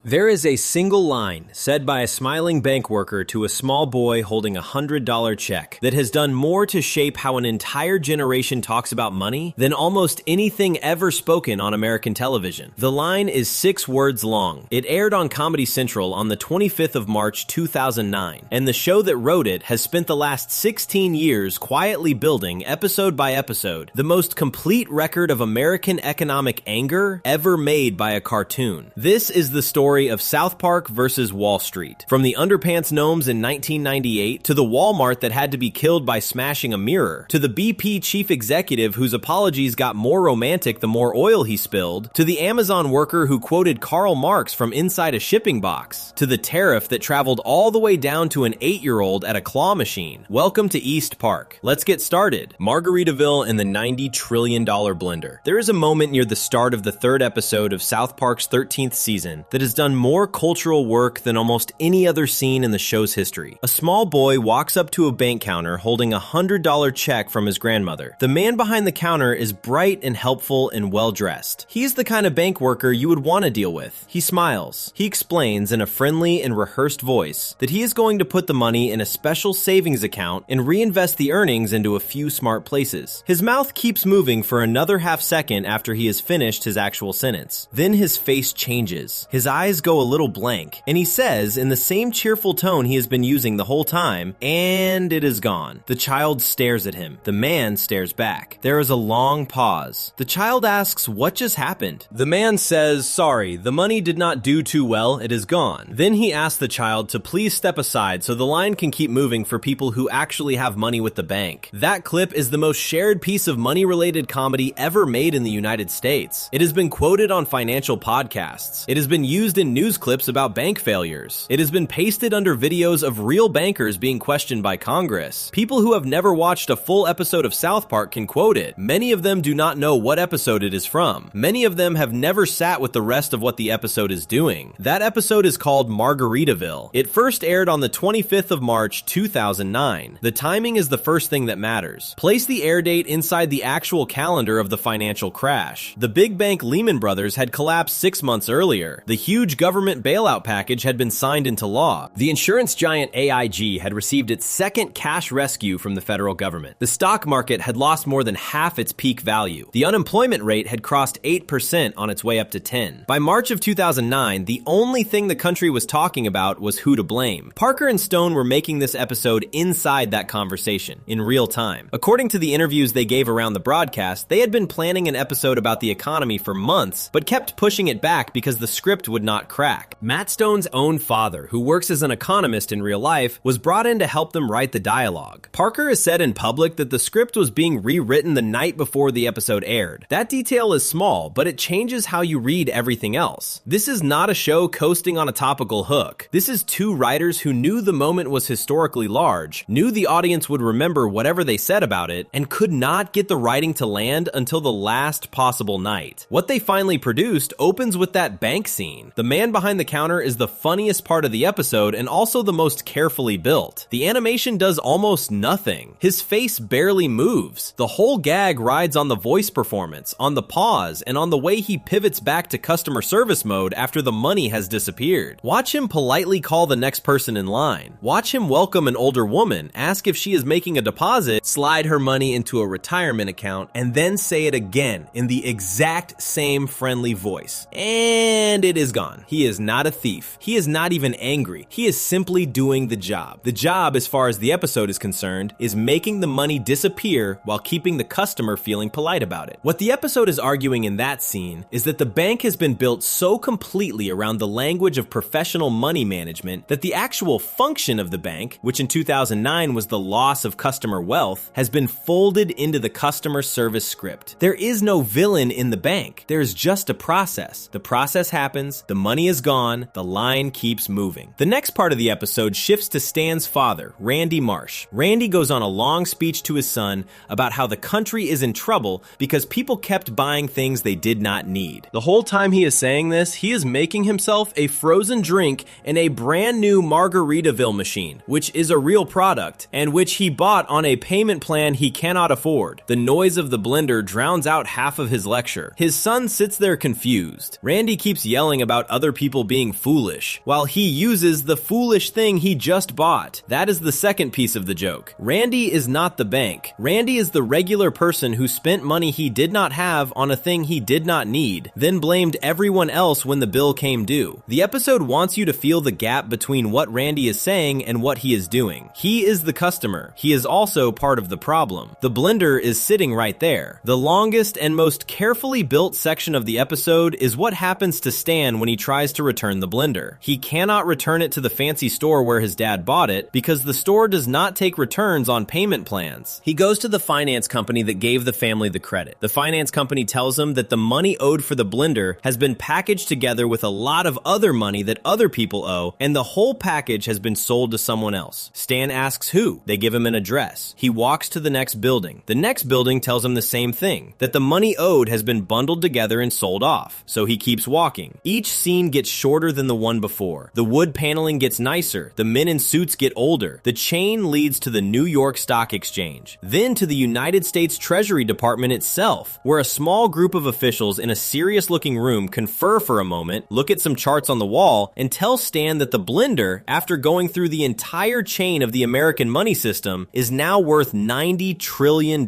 There is a single line said by a smiling bank worker to a small boy holding a $100 check that has done more to shape how an entire generation talks about money than almost anything ever spoken on American television. The line is 6 words long. It aired on Comedy Central on the 25th of March 2009, and the show that wrote it has spent the last 16 years quietly building, episode by episode, the most complete record of American economic anger ever made by a cartoon. This is the story of South Park versus Wall Street. From the underpants gnomes in 1998, to the Walmart that had to be killed by smashing a mirror, to the BP chief executive whose apologies got more romantic the more oil he spilled, to the Amazon worker who quoted Karl Marx from inside a shipping box, to the tariff that traveled all the way down to an 8-year-old at a claw machine. Welcome to East Park. Let's get started. Margaritaville and the $90 trillion blender. There is a moment near the start of the 3rd episode of South Park's 13th season that has done more cultural work than almost any other scene in the show's history. A small boy walks up to a bank counter holding a $100 check from his grandmother. The man behind the counter is bright and helpful and well-dressed. He's the kind of bank worker you would want to deal with. He smiles. He explains in a friendly and rehearsed voice that he is going to put the money in a special savings account and reinvest the earnings into a few smart places. His mouth keeps moving for another half second after he has finished his actual sentence. Then his face changes. His eyes go a little blank, and he says in the same cheerful tone he has been using the whole time, "And it is gone." The child stares at him. The man stares back. There is a long pause. The child asks what just happened. The man says, "Sorry, the money did not do too well, it is gone." Then he asks the child to please step aside so the line can keep moving for people who actually have money with the bank. That clip is the most shared piece of money-related comedy ever made in the United States. It has been quoted on financial podcasts. It has been used in news clips about bank failures. It has been pasted under videos of real bankers being questioned by Congress. People who have never watched a full episode of South Park can quote it. Many of them do not know what episode it is from. Many of them have never sat with the rest of what the episode is doing. That episode is called Margaritaville. It first aired on the 25th of March 2009. The timing is the first thing that matters. Place the air date inside the actual calendar of the financial crash. The big bank Lehman Brothers had collapsed 6 months earlier. The huge government bailout package had been signed into law. The insurance giant AIG had received its second cash rescue from the federal government. The stock market had lost more than half its peak value. The unemployment rate had crossed 8% on its way up to 10. By March of 2009, the only thing the country was talking about was who to blame. Parker and Stone were making this episode inside that conversation, in real time. According to the interviews they gave around the broadcast, they had been planning an episode about the economy for months, but kept pushing it back because the script would not crack. Matt Stone's own father, who works as an economist in real life, was brought in to help them write the dialogue. Parker has said in public that the script was being rewritten the night before the episode aired. That detail is small, but it changes how you read everything else. This is not a show coasting on a topical hook. This is 2 writers who knew the moment was historically large, knew the audience would remember whatever they said about it, and could not get the writing to land until the last possible night. What they finally produced opens with that bank scene. The man behind the counter is the funniest part of the episode and also the most carefully built. The animation does almost nothing. His face barely moves. The whole gag rides on the voice performance, on the pause, and on the way he pivots back to customer service mode after the money has disappeared. Watch him politely call the next person in line. Watch him welcome an older woman, ask if she is making a deposit, slide her money into a retirement account, and then say it again in the exact same friendly voice. And it is gone. He is not a thief. He is not even angry. He is simply doing the job. The job, as far as the episode is concerned, is making the money disappear while keeping the customer feeling polite about it. What the episode is arguing in that scene is that the bank has been built so completely around the language of professional money management that the actual function of the bank, which in 2009 was the loss of customer wealth, has been folded into the customer service script. There is no villain in the bank. There is just a process. The process happens, the money is gone, the line keeps moving. The next part of the episode shifts to Stan's father, Randy Marsh. Randy goes on a long speech to his son about how the country is in trouble because people kept buying things they did not need. The whole time he is saying this, he is making himself a frozen drink in a brand new Margaritaville machine, which is a real product, and which he bought on a payment plan he cannot afford. The noise of the blender drowns out half of his lecture. His son sits there confused. Randy keeps yelling about other people being foolish, while he uses the foolish thing he just bought. That is the second piece of the joke. Randy is not the bank. Randy is the regular person who spent money he did not have on a thing he did not need, then blamed everyone else when the bill came due. The episode wants you to feel the gap between what Randy is saying and what he is doing. He is the customer. He is also part of the problem. The blender is sitting right there. The longest and most carefully built section of the episode is what happens to Stan when he tries to return the blender. He cannot return it to the fancy store where his dad bought it because the store does not take returns on payment plans. He goes to the finance company that gave the family the credit. The finance company tells him that the money owed for the blender has been packaged together with a lot of other money that other people owe, and the whole package has been sold to someone else. Stan asks who. They give him an address. He walks to the next building. The next building tells him the same thing, that the money owed has been bundled together and sold off. So he keeps walking. Each scene gets shorter than the one before. The wood paneling gets nicer. The men in suits get older. The chain leads to the New York Stock Exchange, then to the United States Treasury Department itself, where a small group of officials in a serious-looking room confer for a moment, look at some charts on the wall, and tell Stan that the blender, after going through the entire chain of the American money system, is now worth $90 trillion.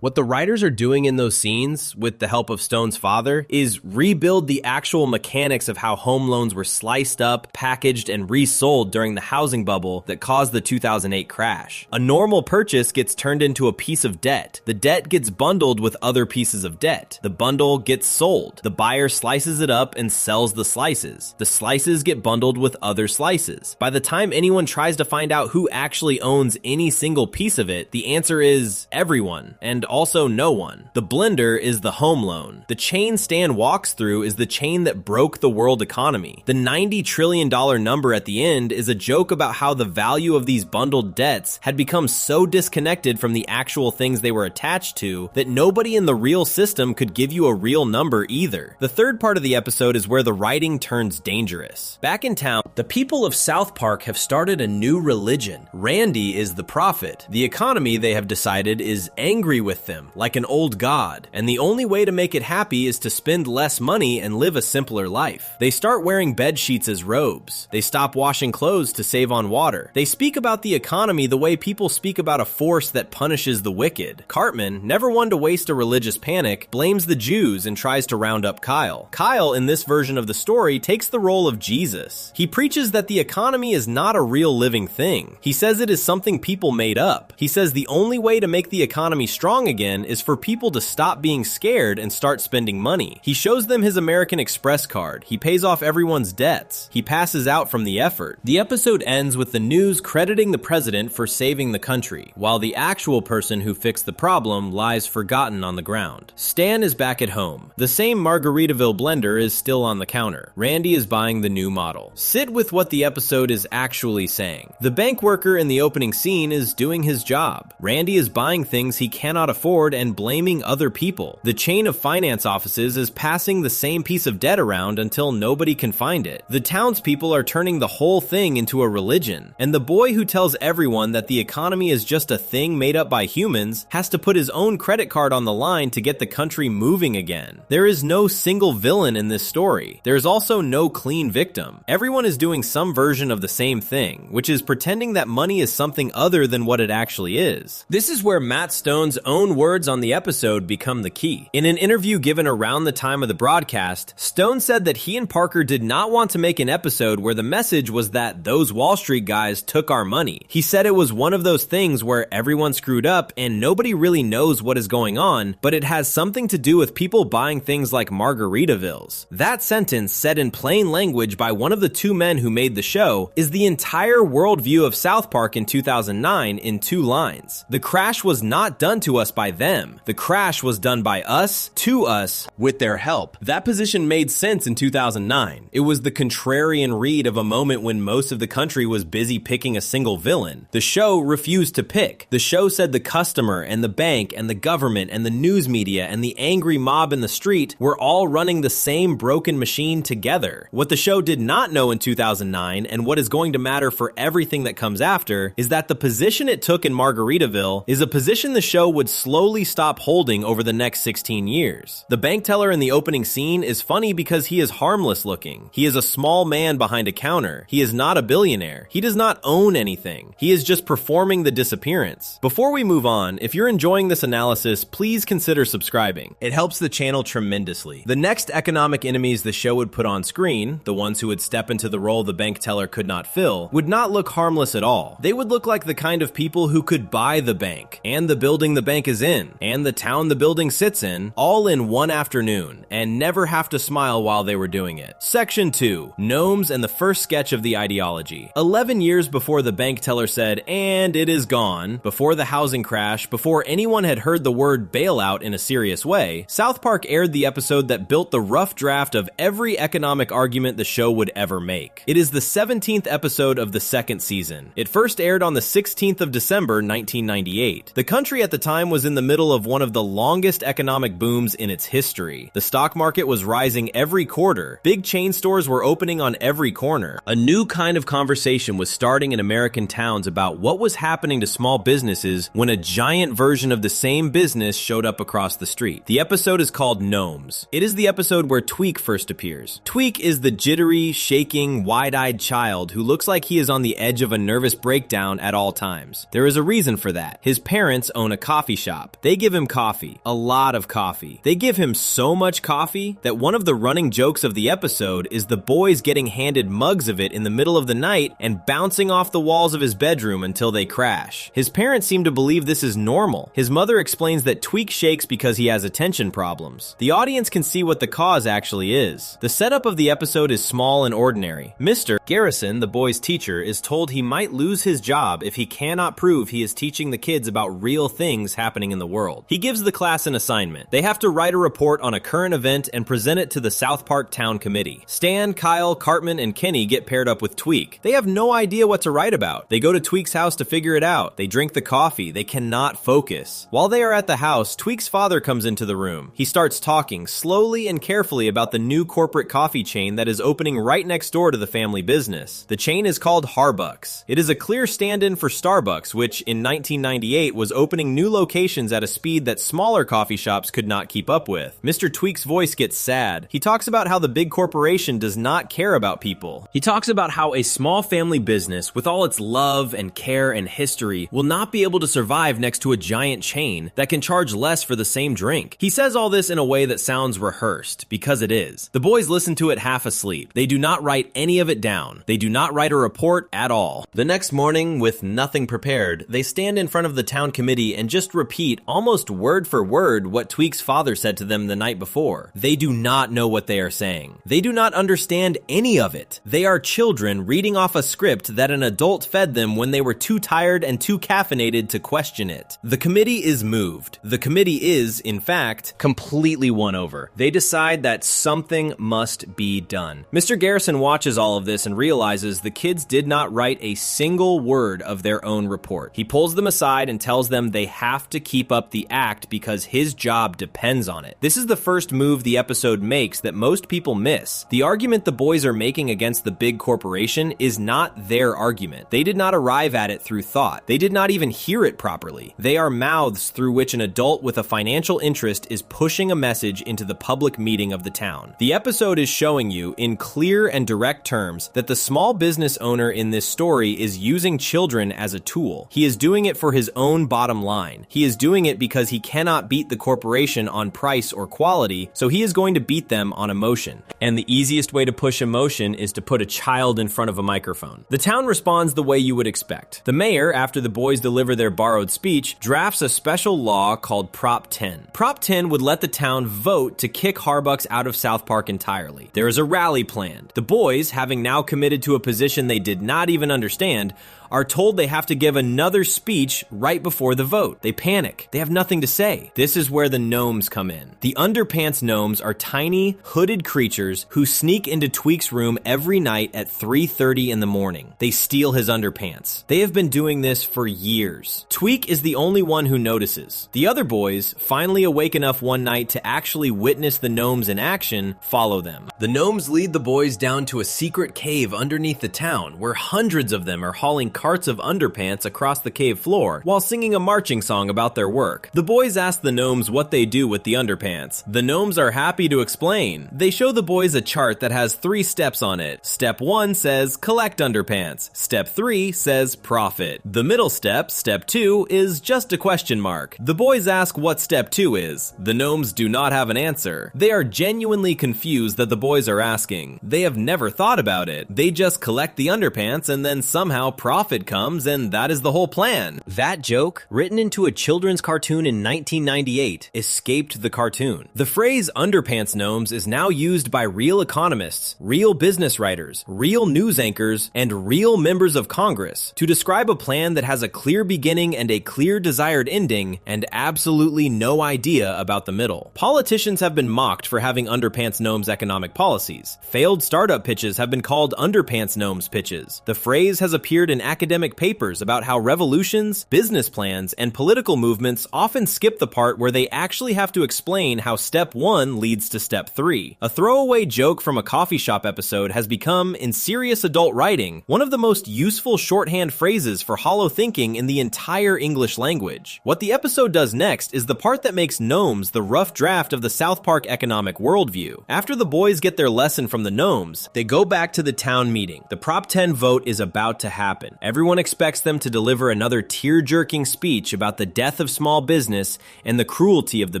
What the writers are doing in those scenes, with the help of Stone's father, is rebuild the actual mechanics of how home loans were sliced up, packaged, and resold during the housing bubble that caused the 2008 crash. A normal purchase gets turned into a piece of debt. The debt gets bundled with other pieces of debt. The bundle gets sold. The buyer slices it up and sells the slices. The slices get bundled with other slices. By the time anyone tries to find out who actually owns any single piece of it, the answer is everyone, and also no one. The blender is the home loan. The chain Stan walks through is the chain that broke the world economy. The $90 trillion number at the end is a joke about how the value of these bundled debts had become so disconnected from the actual things they were attached to that nobody in the real system could give you a real number either. The third part of the episode is where the writing turns dangerous. Back in town, the people of South Park have started a new religion. Randy is the prophet. The economy, they have decided, is angry with them, like an old god, and the only way to make it happy is to spend less money and live a simpler life. They start wearing bed sheets as robes. They stop washing clothes to save on water. They speak about the economy the way people speak about a force that punishes the wicked. Cartman, never one to waste a religious panic, blames the Jews and tries to round up Kyle. Kyle, in this version of the story, takes the role of Jesus. He preaches that the economy is not a real living thing. He says it is something people made up. He says the only way to make the economy strong again is for people to stop being scared and start spending money. He shows them his American Express card. He pays off everyone's debts. He passes out from the effort. The episode ends with the news crediting the president for saving the country, while the actual person who fixed the problem lies forgotten on the ground. Stan is back at home. The same Margaritaville blender is still on the counter. Randy is buying the new model. Sit with what the episode is actually saying. The bank worker in the opening scene is doing his job. Randy is buying things he cannot afford and blaming other people. The chain of finance offices is passing the same piece of debt around until nobody can find it. The townspeople are turning the whole thing into a religion. And the boy who tells everyone that the economy is just a thing made up by humans has to put his own credit card on the line to get the country moving again. There is no single villain in this story. There's also no clean victim. Everyone is doing some version of the same thing, which is pretending that money is something other than what it actually is. This is where Matt Stone's own words on the episode become the key. In an interview given around the time of the broadcast, Stone said that he and Parker did not want to make an episode where the message was that those Wall Street guys took our money. He said it was one of those things where everyone screwed up and nobody really knows what is going on, but it has something to do with people buying things like Margaritavilles. That sentence, said in plain language by one of the two men who made the show, is the entire worldview of South Park in 2009 in 2 lines. The crash was not done to us by them. The crash was done by us, to us, with their help. That position made sense in 2009. It was the contrarian read of a moment when most of the country was busy picking a single villain. The show refused to pick. The show said the customer and the bank and the government and the news media and the angry mob in the street were all running the same broken machine together. What the show did not know in 2009, and what is going to matter for everything that comes after, is that the position it took in Margaritaville is a position the show would slowly stop holding over the next 16 years. The bank teller in the opening scene is funny because he is harmless looking. He is a small man behind a counter. He is not a billionaire. He does not own anything. He is just performing the disappearance. Before we move on, if you're enjoying this analysis, please consider subscribing. It helps the channel tremendously. The next economic enemies the show would put on screen, the ones who would step into the role the bank teller could not fill, would not look harmless at all. They would look like the kind of people who could buy the bank, and the building the bank is in, and the town the building sits in, all in one afternoon, and never have to smile while they were doing it. Section 2. Gnomes and the first sketch of the ideology. 11 years before the bank teller said, "And it is gone," before the housing crash, before anyone had heard the word bailout in a serious way, South Park aired the episode that built the rough draft of every economic argument the show would ever make. It is the 17th episode of the second season. It first aired on the 16th of December, 1998. The country at the time was in the middle of one of the longest economic booms in its history. The stock market was rising every quarter. Big chain stores were opening on every corner. A new kind of conversation was starting in American towns about what was happening to small businesses when a giant version of the same business showed up across the street. The episode is called Gnomes. It is the episode where Tweek first appears. Tweek is the jittery, shaking, wide-eyed child who looks like he is on the edge of a nervous breakdown at all times. There is a reason for that. His parents own a coffee shop. They give him coffee. A lot of coffee. They give him so much coffee that one of the running jokes of the episode is the boys getting handed mugs of it in the middle of the night and bouncing off the walls of his bedroom until they crash. His parents seem to believe this is normal. His mother explains that Tweek shakes because he has attention problems. The audience can see what the cause actually is. The setup of the episode is small and ordinary. Mr. Garrison, the boy's teacher, is told he might lose his job if he cannot prove he is teaching the kids about real things happening in the world. He gives the class an assignment. They have to write a report on a current event and present it to the South Park Town Committee. Stan, Kyle, Cartman, and Kenny get paired up with Tweek. They have no idea what to write about. They go to Tweek's house to figure it out. They drink the coffee. They cannot focus. While they are at the house, Tweek's father comes into the room. He starts talking slowly and carefully about the new corporate coffee chain that is opening right next door to the family business. The chain is called Harbucks. It is a clear stand-in for Starbucks, which in 1998 was opening new locations at a speed that smaller coffee shops could not keep up with. Mr. Tweek's voice gets sad. He talks about how the big corporation does not care about people. He talks about how a small family business with all its love and care and history will not be able to survive next to a giant chain that can charge less for the same drink. He says all this in a way that sounds rehearsed, because it is. The boys listen to it half asleep. They do not write any of it down. They do not write a report at all. The next morning, with nothing prepared, they stand in front of the town committee and just repeat almost word for word what Tweek's father said to them the night before. They do not know what they are saying. They do not understand any of it. They are children reading off a script that an adult fed them when they were too tired and too caffeinated to question it. The committee is moved. The committee is, in fact, completely won over. They decide that something must be done. Mr. Garrison watches all of this and realizes the kids did not write a single word of their own report. He pulls them aside and tells them they have to keep up the act because his job depends on it. This is the first move the episode makes that most people miss. The argument the boys are making against the big corporation is not their argument. They did not arrive at it through thought. They did not even hear it properly. They are mouths through which an adult with a financial interest is pushing a message into the public meeting of the town. The episode is showing you, in clear and direct terms, that the small business owner in this story is using children as a tool. He is doing it for his own bottom line. He is doing it because he cannot beat the corporation on price or quality, so he is going to beat them on emotion. And the easiest way to push emotion is to put a child in front of a microphone. The town responds the way you would expect. The mayor, after the boys deliver their borrowed speech, drafts a special law called Prop 10. Prop 10 would let the town vote to kick Harbucks out of South Park entirely. There is a rally planned. The boys, having now committed to a position they did not even understand, are told they have to give another speech right before the vote. They panic. They have nothing to say. This is where the gnomes come in. The underpants gnomes are tiny, hooded creatures who sneak into Tweek's room every night at 3:30 in the morning. They steal his underpants. They have been doing this for years. Tweek is the only one who notices. The other boys, finally awake enough one night to actually witness the gnomes in action, follow them. The gnomes lead the boys down to a secret cave underneath the town where hundreds of them are hauling carts of underpants across the cave floor while singing a marching song about their work. The boys ask the gnomes what they do with the underpants. The gnomes are happy to explain. They show the boys a chart that has 3 steps on it. Step 1 says collect underpants. Step 3 says profit. The middle step, step 2, is just a question mark. The boys ask what step 2 is. The gnomes do not have an answer. They are genuinely confused that the boys are asking. They have never thought about it. They just collect the underpants and then somehow profit comes, and that is the whole plan. That joke, written into a children's cartoon in 1998, escaped the cartoon. The phrase underpants gnomes is now used by real economists, real business writers, real news anchors, and real members of Congress to describe a plan that has a clear beginning and a clear desired ending and absolutely no idea about the middle. Politicians have been mocked for having underpants gnomes economic policies. Failed startup pitches have been called underpants gnomes pitches. The phrase has appeared in academic papers about how revolutions, business plans, and political movements often skip the part where they actually have to explain how step 1 leads to step 3. A throwaway joke from a coffee shop episode has become, in serious adult writing, one of the most useful shorthand phrases for hollow thinking in the entire English language. What the episode does next is the part that makes gnomes the rough draft of the South Park economic worldview. After the boys get their lesson from the gnomes, they go back to the town meeting. The Prop 10 vote is about to happen. Everyone expects them to deliver another tear-jerking speech about the death of small business and the cruelty of the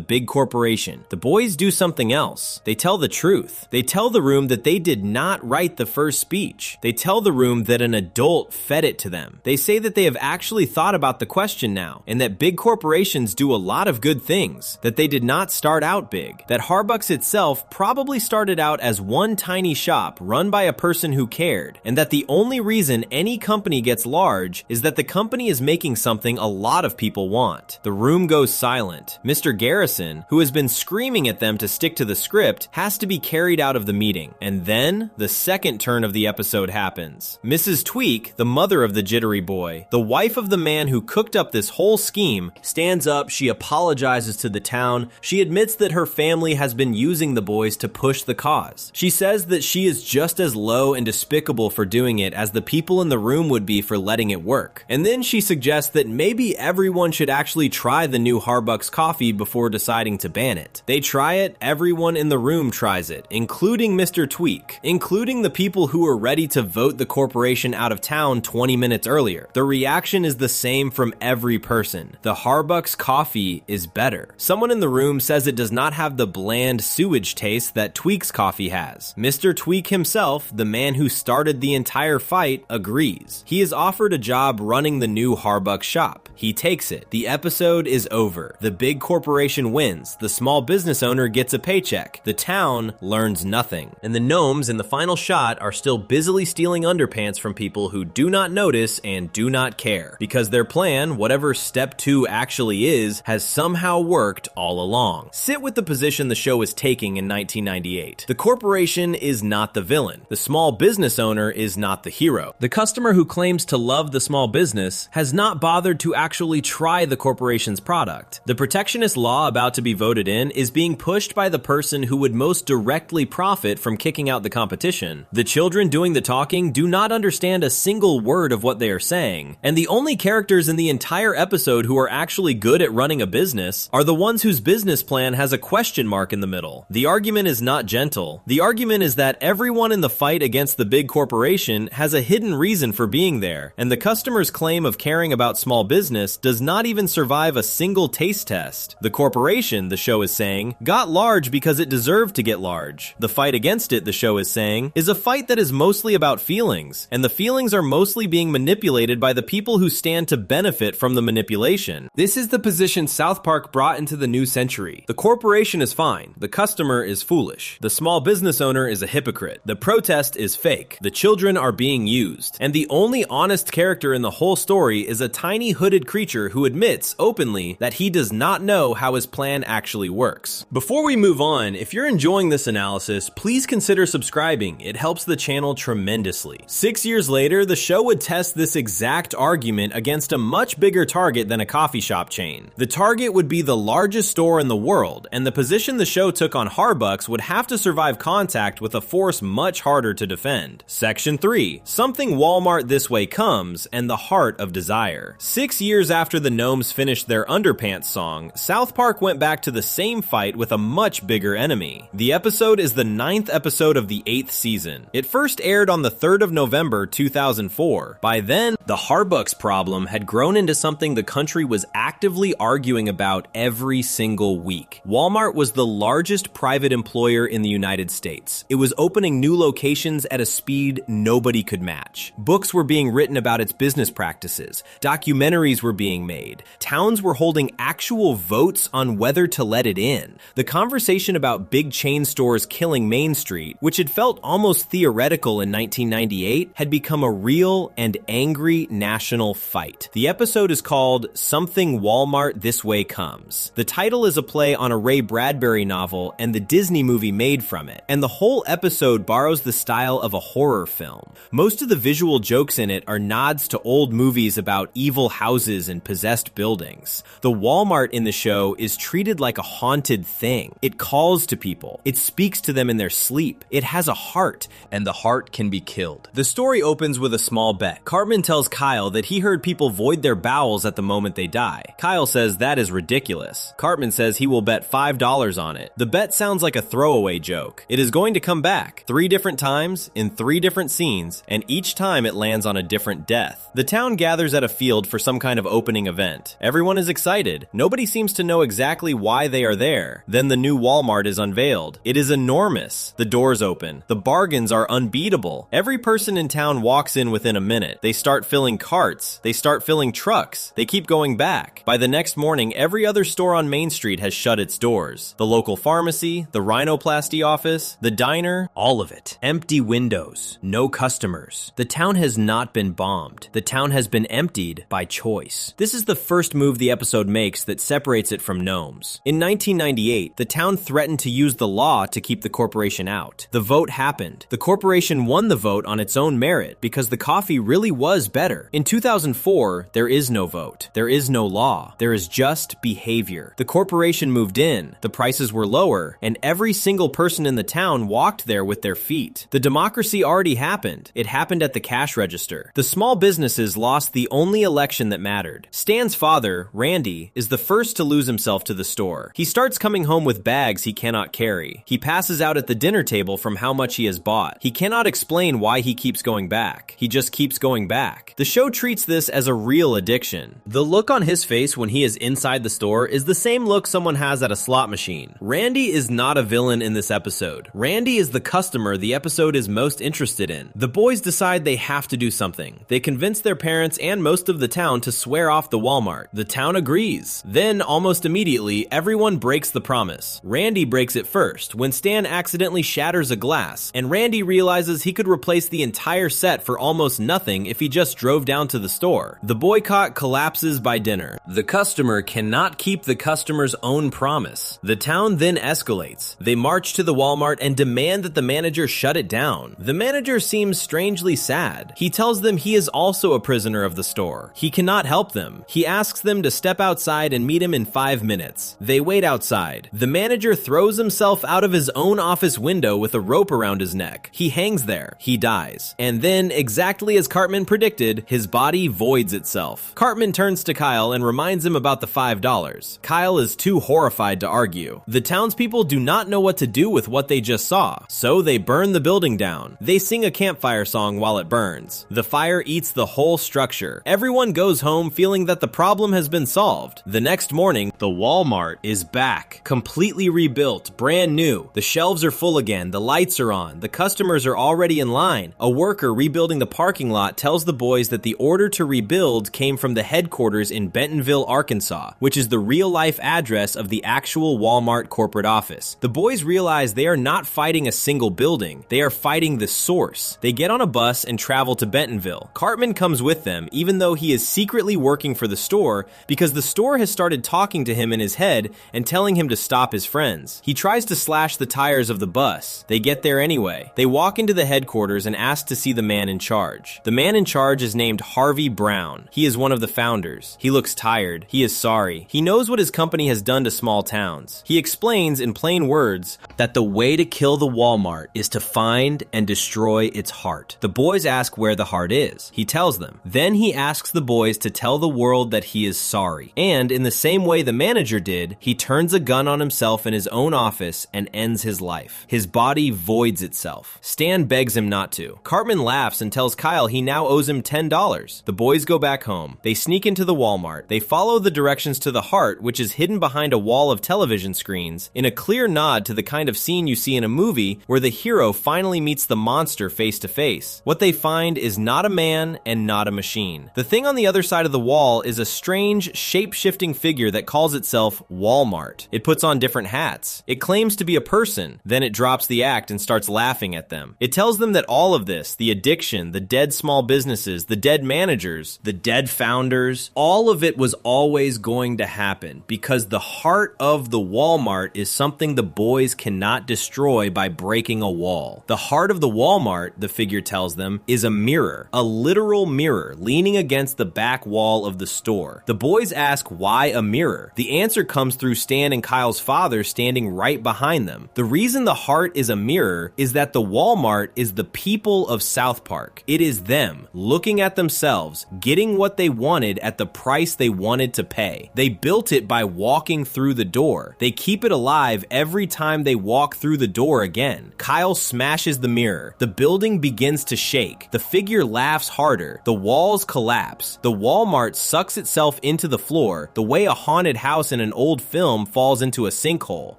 big corporation. The boys do something else. They tell the truth. They tell the room that they did not write the first speech. They tell the room that an adult fed it to them. They say that they have actually thought about the question now, and that big corporations do a lot of good things, that they did not start out big, that Harbucks itself probably started out as one tiny shop run by a person who cared, and that the only reason any company gets large is that the company is making something a lot of people want. The room goes silent. Mr. Garrison, who has been screaming at them to stick to the script, has to be carried out of the meeting. And then, the second turn of the episode happens. Mrs. Tweak, the mother of the jittery boy, the wife of the man who cooked up this whole scheme, stands up, she apologizes to the town, she admits that her family has been using the boys to push the cause. She says that she is just as low and despicable for doing it as the people in the room would be for letting it work. And then she suggests that maybe everyone should actually try the new Harbucks coffee before deciding to ban it. They try it, everyone in the room tries it, including Mr. Tweak, including the people who were ready to vote the corporation out of town 20 minutes earlier. The reaction is the same from every person. The Harbucks coffee is better. Someone in the room says it does not have the bland sewage taste that Tweak's coffee has. Mr. Tweak himself, the man who started the entire fight, agrees. He is offered a job running the new Harbucks shop. He takes it. The episode is over. The big corporation wins. The small business owner gets a paycheck. The town learns nothing. And the gnomes in the final shot are still busily stealing underpants from people who do not notice and do not care. Because their plan, whatever step 2 actually is, has somehow worked all along. Sit with the position the show is taking in 1998. The corporation is not the villain. The small business owner is not the hero. The customer who claims to love the small business has not bothered to actually try the corporation's product. The protectionist law about to be voted in is being pushed by the person who would most directly profit from kicking out the competition. The children doing the talking do not understand a single word of what they are saying, and the only characters in the entire episode who are actually good at running a business are the ones whose business plan has a question mark in the middle. The argument is not gentle. The argument is that everyone in the fight against the big corporation has a hidden reason for being there, and the customer's claim of caring about small business does not even survive a single taste test. The corporation, the show is saying, got large because it deserved to get large. The fight against it, the show is saying, is a fight that is mostly about feelings, and the feelings are mostly being manipulated by the people who stand to benefit from the manipulation. This is the position South Park brought into the new century. The corporation is fine. The customer is foolish. The small business owner is a hypocrite. The protest is fake. The children are being used. And the only honest character in the whole story is a tiny hooded creature who admits openly that he does not know how his plan actually works. Before we move on, if you're enjoying this analysis, please consider subscribing. It helps the channel tremendously. 6 years later, the show would test this exact argument against a much bigger target than a coffee shop chain. The target would be the largest store in the world, and the position the show took on Harbucks would have to survive contact with a force much harder to defend. Section 3. Something Walmart this way Comes and the Heart of Desire. 6 years after the gnomes finished their Underpants song, South Park went back to the same fight with a much bigger enemy. The episode is the 9th episode of the 8th season. It first aired on the 3rd of November 2004. By then, the Harbucks problem had grown into something the country was actively arguing about every single week. Walmart was the largest private employer in the United States. It was opening new locations at a speed nobody could match. Books were being written about its business practices. Documentaries were being made. Towns were holding actual votes on whether to let it in. The conversation about big chain stores killing Main Street, which had felt almost theoretical in 1998, had become a real and angry national fight. The episode is called Something Walmart This Way Comes. The title is a play on a Ray Bradbury novel and the Disney movie made from it, and the whole episode borrows the style of a horror film. Most of the visual jokes in it are nods to old movies about evil houses and possessed buildings. The Walmart in the show is treated like a haunted thing. It calls to people. It speaks to them in their sleep. It has a heart, and the heart can be killed. The story opens with a small bet. Cartman tells Kyle that he heard people void their bowels at the moment they die. Kyle says that is ridiculous. Cartman says he will bet $5 on it. The bet sounds like a throwaway joke. It is going to come back 3 different times in 3 different scenes, and each time it lands on a different death. The town gathers at a field for some kind of opening event. Everyone is excited. Nobody seems to know exactly why they are there. Then the new Walmart is unveiled. It is enormous. The doors open. The bargains are unbeatable. Every person in town walks in within a minute. They start filling carts. They start filling trucks. They keep going back. By the next morning, every other store on Main Street has shut its doors. The local pharmacy, the rhinoplasty office, the diner, all of it. Empty windows. No customers. The town has not been bombed. The town has been emptied by choice. This is the first move the episode makes that separates it from gnomes. In 1998, the town threatened to use the law to keep the corporation out. The vote happened. The corporation won the vote on its own merit because the coffee really was better. In 2004, there is no vote. There is no law. There is just behavior. The corporation moved in, the prices were lower, and every single person in the town walked there with their feet. The democracy already happened. It happened at the cash register. The small businesses lost the only election that mattered. Stan's father, Randy, is the first to lose himself to the store. He starts coming home with bags he cannot carry. He passes out at the dinner table from how much he has bought. He cannot explain why he keeps going back. He just keeps going back. The show treats this as a real addiction. The look on his face when he is inside the store is the same look someone has at a slot machine. Randy is not a villain in this episode. Randy is the customer the episode is most interested in. The boys decide they have to do something. They convince their parents and most of the town to swear off the Walmart. The town agrees. Then, almost immediately, everyone breaks the promise. Randy breaks it first, when Stan accidentally shatters a glass, and Randy realizes he could replace the entire set for almost nothing if he just drove down to the store. The boycott collapses by dinner. The customer cannot keep the customer's own promise. The town then escalates. They march to the Walmart and demand that the manager shut it down. The manager seems strangely sad. He tells them he is also a prisoner of the store. He cannot help them. He asks them to step outside and meet him in 5 minutes. They wait outside. The manager throws himself out of his own office window with a rope around his neck. He hangs there. He dies. And then, exactly as Cartman predicted, his body voids itself. Cartman turns to Kyle and reminds him about the $5. Kyle is too horrified to argue. The townspeople do not know what to do with what they just saw, so they burn the building down. They sing a campfire song while it burns. The fire eats the whole structure. Everyone goes home feeling that the problem has been solved. The next morning, the Walmart is back, completely rebuilt, brand new. The shelves are full again, the lights are on, the customers are already in line. A worker rebuilding the parking lot tells the boys that the order to rebuild came from the headquarters in Bentonville, Arkansas, which is the real-life address of the actual Walmart corporate office. The boys realize they are not fighting a single building, they are fighting the source. They get on a bus and travel to Bentonville. Cartman comes with them, even though he is secretly working for the store, because the store has started talking to him in his head and telling him to stop his friends. He tries to slash the tires of the bus. They get there anyway. They walk into the headquarters and ask to see the man in charge. The man in charge is named Harvey Brown. He is one of the founders. He looks tired. He is sorry. He knows what his company has done to small towns. He explains in plain words that the way to kill the Walmart is to find and destroy its heart. The boys ask where the heart is. He tells them. Then he asks the boys to tell the world that he is sorry. And in the same way the manager did, he turns a gun on himself in his own office and ends his life. His body voids itself. Stan begs him not to. Cartman laughs and tells Kyle he now owes him $10. The boys go back home. They sneak into the Walmart. They follow the directions to the heart, which is hidden behind a wall of television screens, in a clear nod to the kind of scene you see in a movie where the hero finally meets the monster face to face. What they find is not a man and not a machine. The thing on the other side of the wall is a strange, shape-shifting figure that calls itself Walmart. It puts on different hats. It claims to be a person, then it drops the act and starts laughing at them. It tells them that all of this, the addiction, the dead small businesses, the dead managers, the dead founders, all of it was always going to happen because the heart of the Walmart is something the boys cannot destroy by breaking a wall. The heart of the Walmart, the figure tells them, is a mirror, a literal mirror leaning against the back wall of the store. The boys ask why a mirror. The answer comes through Stan and Kyle's father standing right behind them. The reason the heart is a mirror is that the Walmart is the people of South Park. It is them looking at themselves, getting what they wanted at the price they wanted to pay. They built it by walking through the door. They keep it alive every time they walk through the door again. Kyle smashes the mirror. The building begins to shake. The figure laughs harder. The walls collapse. The Walmart sucks itself into the floor the way a haunted house in an old film falls into a sinkhole.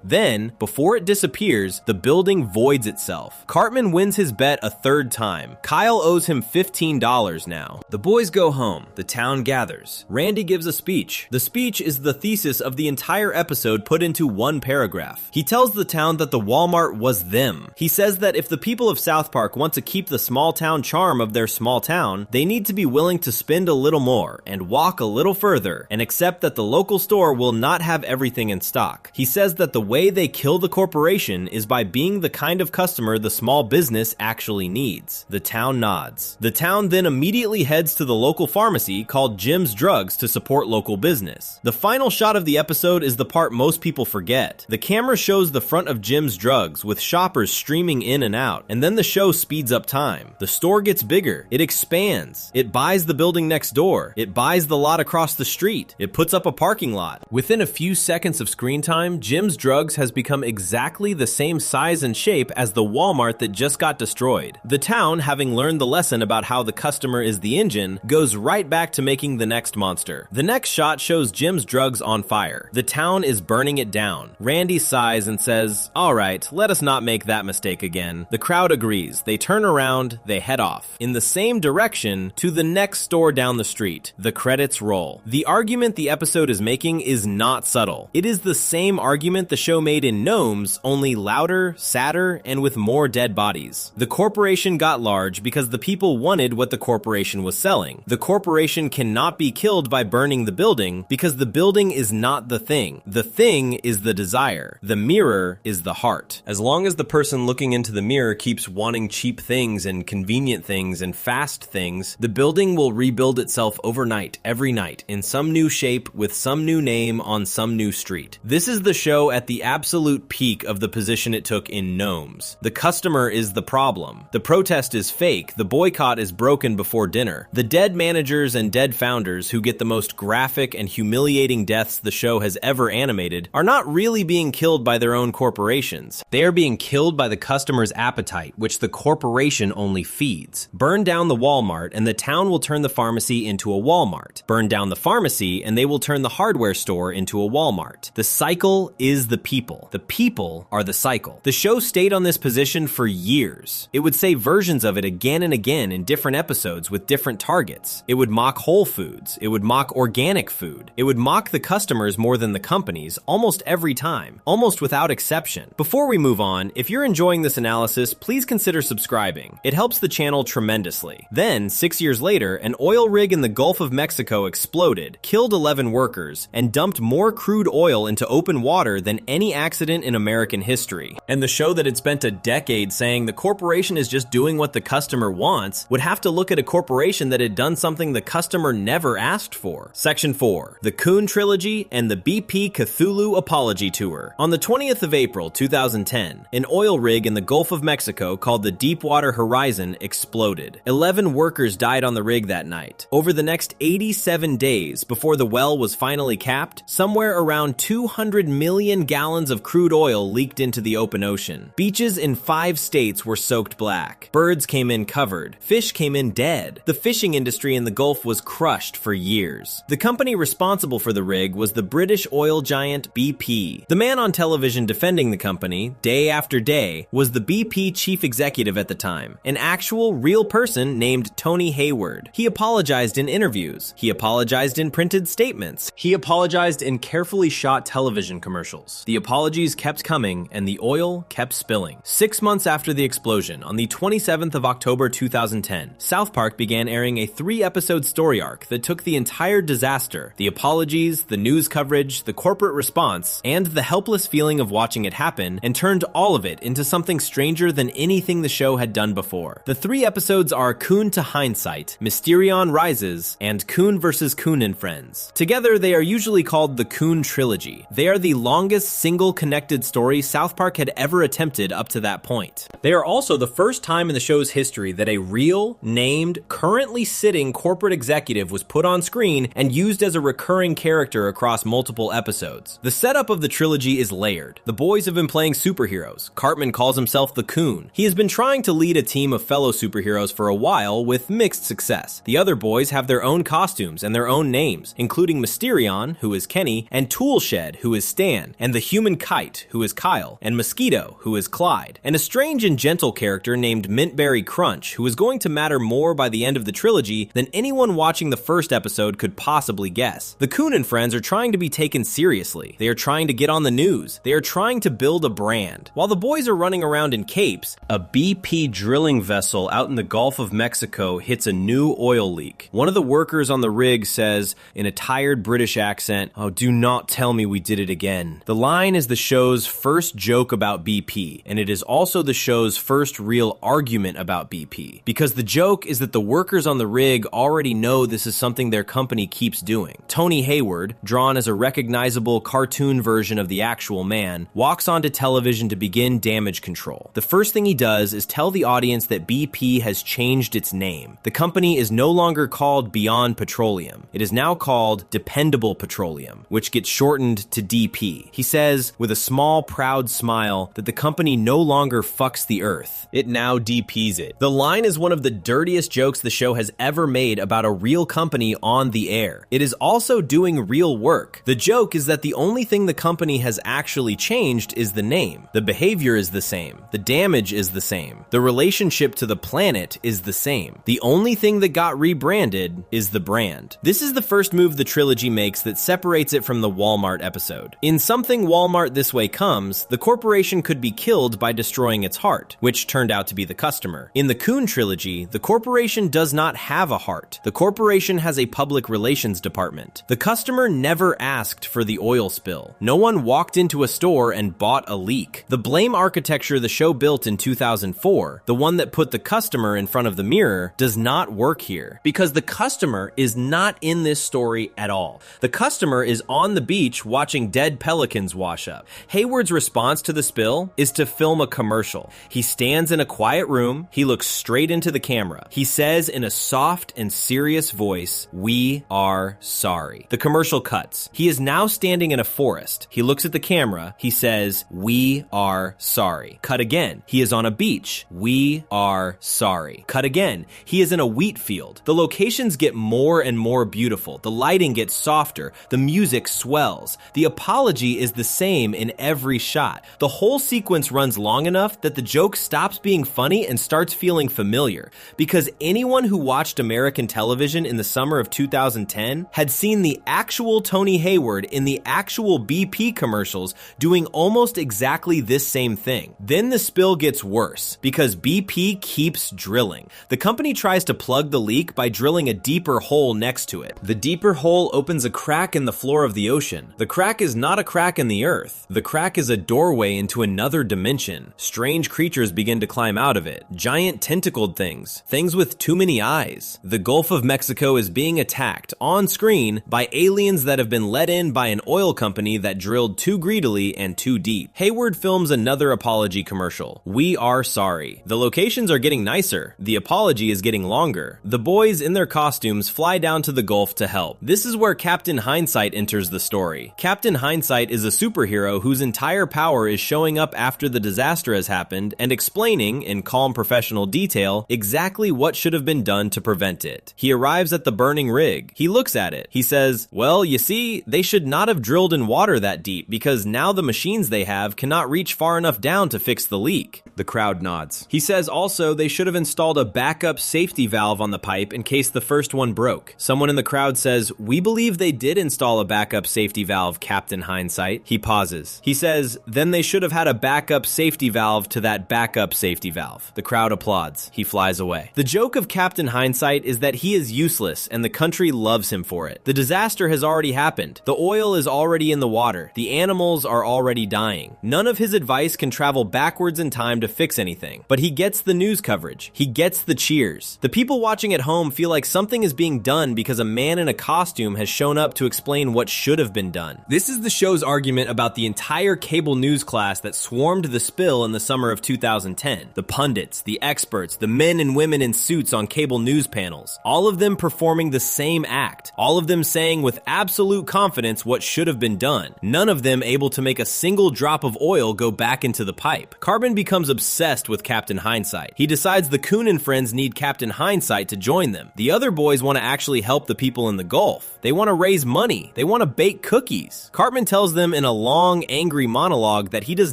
Then, before it disappears, the building voids itself. Cartman wins his bet a third time. Kyle owes him $15 now. The boys go home. The town gathers. Randy gives a speech. The speech is the thesis of the entire episode put into one paragraph. He tells the town that the Walmart was them. He says that if the people of South Park want to keep the small town charm of their small town, they need to be willing to spend a little more and walk a little further and accept that the local store will not have everything in stock. He says that the way they kill the corporation is by being the kind of customer the small business actually needs. The town nods. The town then immediately heads to the local pharmacy called Jim's Drugs to support local business. The final shot of the episode is the part most people forget. The camera shows the front of Jim's Drugs with shoppers streaming in and out, and then the show speeds up time. The store gets bigger. It expands. It buys the building next door. It buys the lot across the street. It puts up a parking lot. Within a few seconds of screen time, Jim's Drugs has become exactly the same size and shape as the Walmart that just got destroyed. The town, having learned the lesson about how the customer is the engine, goes right back to making the next monster. The next shot shows Jim's Drugs on fire. The town is burning it down. Randy sighs and says, "All right, let us not make that mistake again." The crowd agrees. They turn around, they head off in the same direction to the next store down the street. The credits roll. The argument the episode is making is not subtle. It is the same argument the show made in Gnomes, only louder, sadder, and with more dead bodies. The corporation got large because the people wanted what the corporation was selling. The corporation cannot be killed by burning the building because the building is not the thing. The thing is the desire. The mirror is the heart. As long as the person looking into the mirror keeps wanting cheap things and convenient things and fast things, the building will rebuild itself overnight, every night, in some new shape, with some new name, on some new street. This is the show at the absolute peak of the position it took in Gnomes. The customer is the problem. The protest is fake. The boycott is broken before dinner. The dead managers and dead founders who get the most graphic and humiliating deaths the show has ever animated are not really being killed by their own corporations. They are being killed by the customer's appetite, which the corporation only feeds. Burn down the Walmart and the town will turn the pharmacy into a Walmart. Burn down the pharmacy and they will turn the hardware store into a Walmart. The cycle is the people. The people are the cycle. The show stayed on this position for years. It would say versions of it again and again in different episodes with different targets. It would mock Whole Foods. It would mock organic food. It would mock the customers more than the companies almost every time, almost without exception. Before we move on, if you're enjoying this analysis, please consider subscribing. It helps the channel tremendously. Then, 6 years later, an oil rig in the Gulf of Mexico exploded, killed 11 workers, and dumped more crude oil into open water than any accident in American history. And the show that had spent a decade saying the corporation is just doing what the customer wants would have to look at a corporation that had done something the customer never asked for. Section 4. The Coon Trilogy and the BP Cthulhu Apology Tour. On the 20th of April 2010, an oil rig in the Gulf of Mexico called the Deepwater Horizon exploded. 11 11 workers died on the rig that night. Over the next 87 days before the well was finally capped, somewhere around 200 million gallons of crude oil leaked into the open ocean. Beaches in 5 states were soaked black. Birds came in covered. Fish came in dead. The fishing industry in the Gulf was crushed for years. The company responsible for the rig was the British oil giant BP. The man on television defending the company, day after day, was the BP chief executive at the time, an actual, real person named Tony Hayward. He apologized in interviews. He apologized in printed statements. He apologized in carefully shot television commercials. The apologies kept coming, and the oil kept spilling. 6 months after the explosion, on the 27th of October 2010, South Park began airing a 3-episode story arc that took the entire disaster, the apologies, the news coverage, the corporate response, and the helpless feeling of watching it happen, and turned all of it into something stranger than anything the show had done before. The 3 episodes are Coon to Hindsight, Mysterion Rises, and Coon vs. Coon and Friends. Together, they are usually called the Coon trilogy. They are the longest single connected story South Park had ever attempted up to that point. They are also the first time in the show's history that a real, named, currently sitting corporate executive was put on screen and used as a recurring character across multiple episodes. The setup of the trilogy is layered. The boys have been playing superheroes. Cartman calls himself the Coon. He has been trying to lead a team of fellow superheroes for a while with mixed success. The other boys have their own costumes and their own names, including Mysterion, who is Kenny, and Toolshed, who is Stan, and the Human Kite, who is Kyle, and Mosquito, who is Clyde, and a strange and gentle character named Mintberry Crunch, who is going to matter more by the end of the trilogy than anyone watching the first episode could possibly guess. The Coon and Friends are trying to be taken seriously. They are trying to get on the news. They are trying to build a brand. While the boys are running around in capes, a BP drilling vessel out in the Gulf of Mexico hits a new oil leak. One of the workers on the rig says, in a tired British accent, "Oh, do not tell me we did it again." The line is the show's first joke about BP, and it is also the show's first real argument about BP. Because the joke is that the workers on the rig already know this is something their company keeps doing. Tony Hayward, drawn as a recognizable cartoon version of the actual man, walks onto television to begin damage control. The first thing he does is tell the audience that BP has changed its name. The company is no longer called Beyond Petroleum. It is now called Dependable Petroleum, which gets shortened to DP. He says, with a small, proud smile, that the company no longer fucks the earth. It now DPs it. The line is one of the dirtiest jokes the show has ever made about a real company on the air. It is also doing real work. The joke is that the only thing the company has actually changed is the name. The behavior is the same. The damage is the same. The relationship to the planet is the same. The only thing that got rebranded is the brand. This is the first move the trilogy makes that separates it from the Walmart episode. In Something Walmart This Way Comes, the corporation could be killed by destroying its heart, which turned out to be the customer. In the Coon trilogy, the corporation does not have a heart. The corporation has a public relations department. The customer never asked for the oil spill. No one walked into a store and bought a leak. The blame architecture the show built in 2004, the one that put the customer in front of the mirror, does not work here. Because the customer is not in this story at all. The customer is on the beach watching dead pelicans wash up. Hayward's response to the spill is to film a commercial. He stands in a quiet room. He looks straight into the camera. He says in a soft and serious voice, "We are sorry." The commercial cuts. He is now standing in a forest. He looks at the camera. He says, "We are sorry." Cut again. He is on a beach. "We are sorry." Cut again. He is in a wheat field. The locations get more and more beautiful. The lighting gets softer. The music swells. The apology is the same in every shot. The whole sequence runs long enough that the joke stops being funny and starts feeling familiar. Because anyone who watched American television in the summer of 2010 had seen the actual Tony Hayward in the actual BP commercials doing almost exactly this same thing. Then the spill gets worse because BP keeps drilling. The company tries to plug the leak by drilling a deeper hole next to it. The deeper hole opens a crack in the floor of the ocean. The crack is not a crack in the earth. The crack is a doorway into another dimension. Strange creatures begin to climb out of it. Giant tentacled things. Things with too many eyes. The Gulf of Mexico is being attacked on screen by aliens that have been let in by an oil company that drilled too greedily and too deep. Hayward films another apology commercial. "We are sorry." The locations are getting nicer. The apology apology is getting longer. The boys in their costumes fly down to the Gulf to help. This is where Captain Hindsight enters the story. Captain Hindsight is a superhero whose entire power is showing up after the disaster has happened and explaining, in calm professional detail, exactly what should have been done to prevent it. He arrives at the burning rig. He looks at it. He says, well, you see, they should not have drilled in water that deep because now the machines they have cannot reach far enough down to fix the leak. The crowd nods. He says also they should have installed a backup safety valve on the pipe in case the first one broke. Someone in the crowd says, we believe they did install a backup safety valve, Captain Hindsight. He pauses. He says, then they should have had a backup safety valve to that backup safety valve. The crowd applauds. He flies away. The joke of Captain Hindsight is that he is useless and the country loves him for it. The disaster has already happened. The oil is already in the water. The animals are already dying. None of his advice can travel backwards in time to fix anything, but he gets the news coverage. He gets the cheers. The people watching at home feel like something is being done because a man in a costume has shown up to explain what should have been done. This is the show's argument about the entire cable news class that swarmed the spill in the summer of 2010. The pundits, the experts, the men and women in suits on cable news panels, all of them performing the same act, all of them saying with absolute confidence what should have been done, none of them able to make a single drop of oil go back into the pipe. Carbon becomes obsessed with Captain Hindsight. He decides the Coon and friends need Captain Hindsight to join them. The other boys want to actually help the people in the Gulf. They want to raise money. They want to bake cookies. Cartman tells them in a long, angry monologue that he does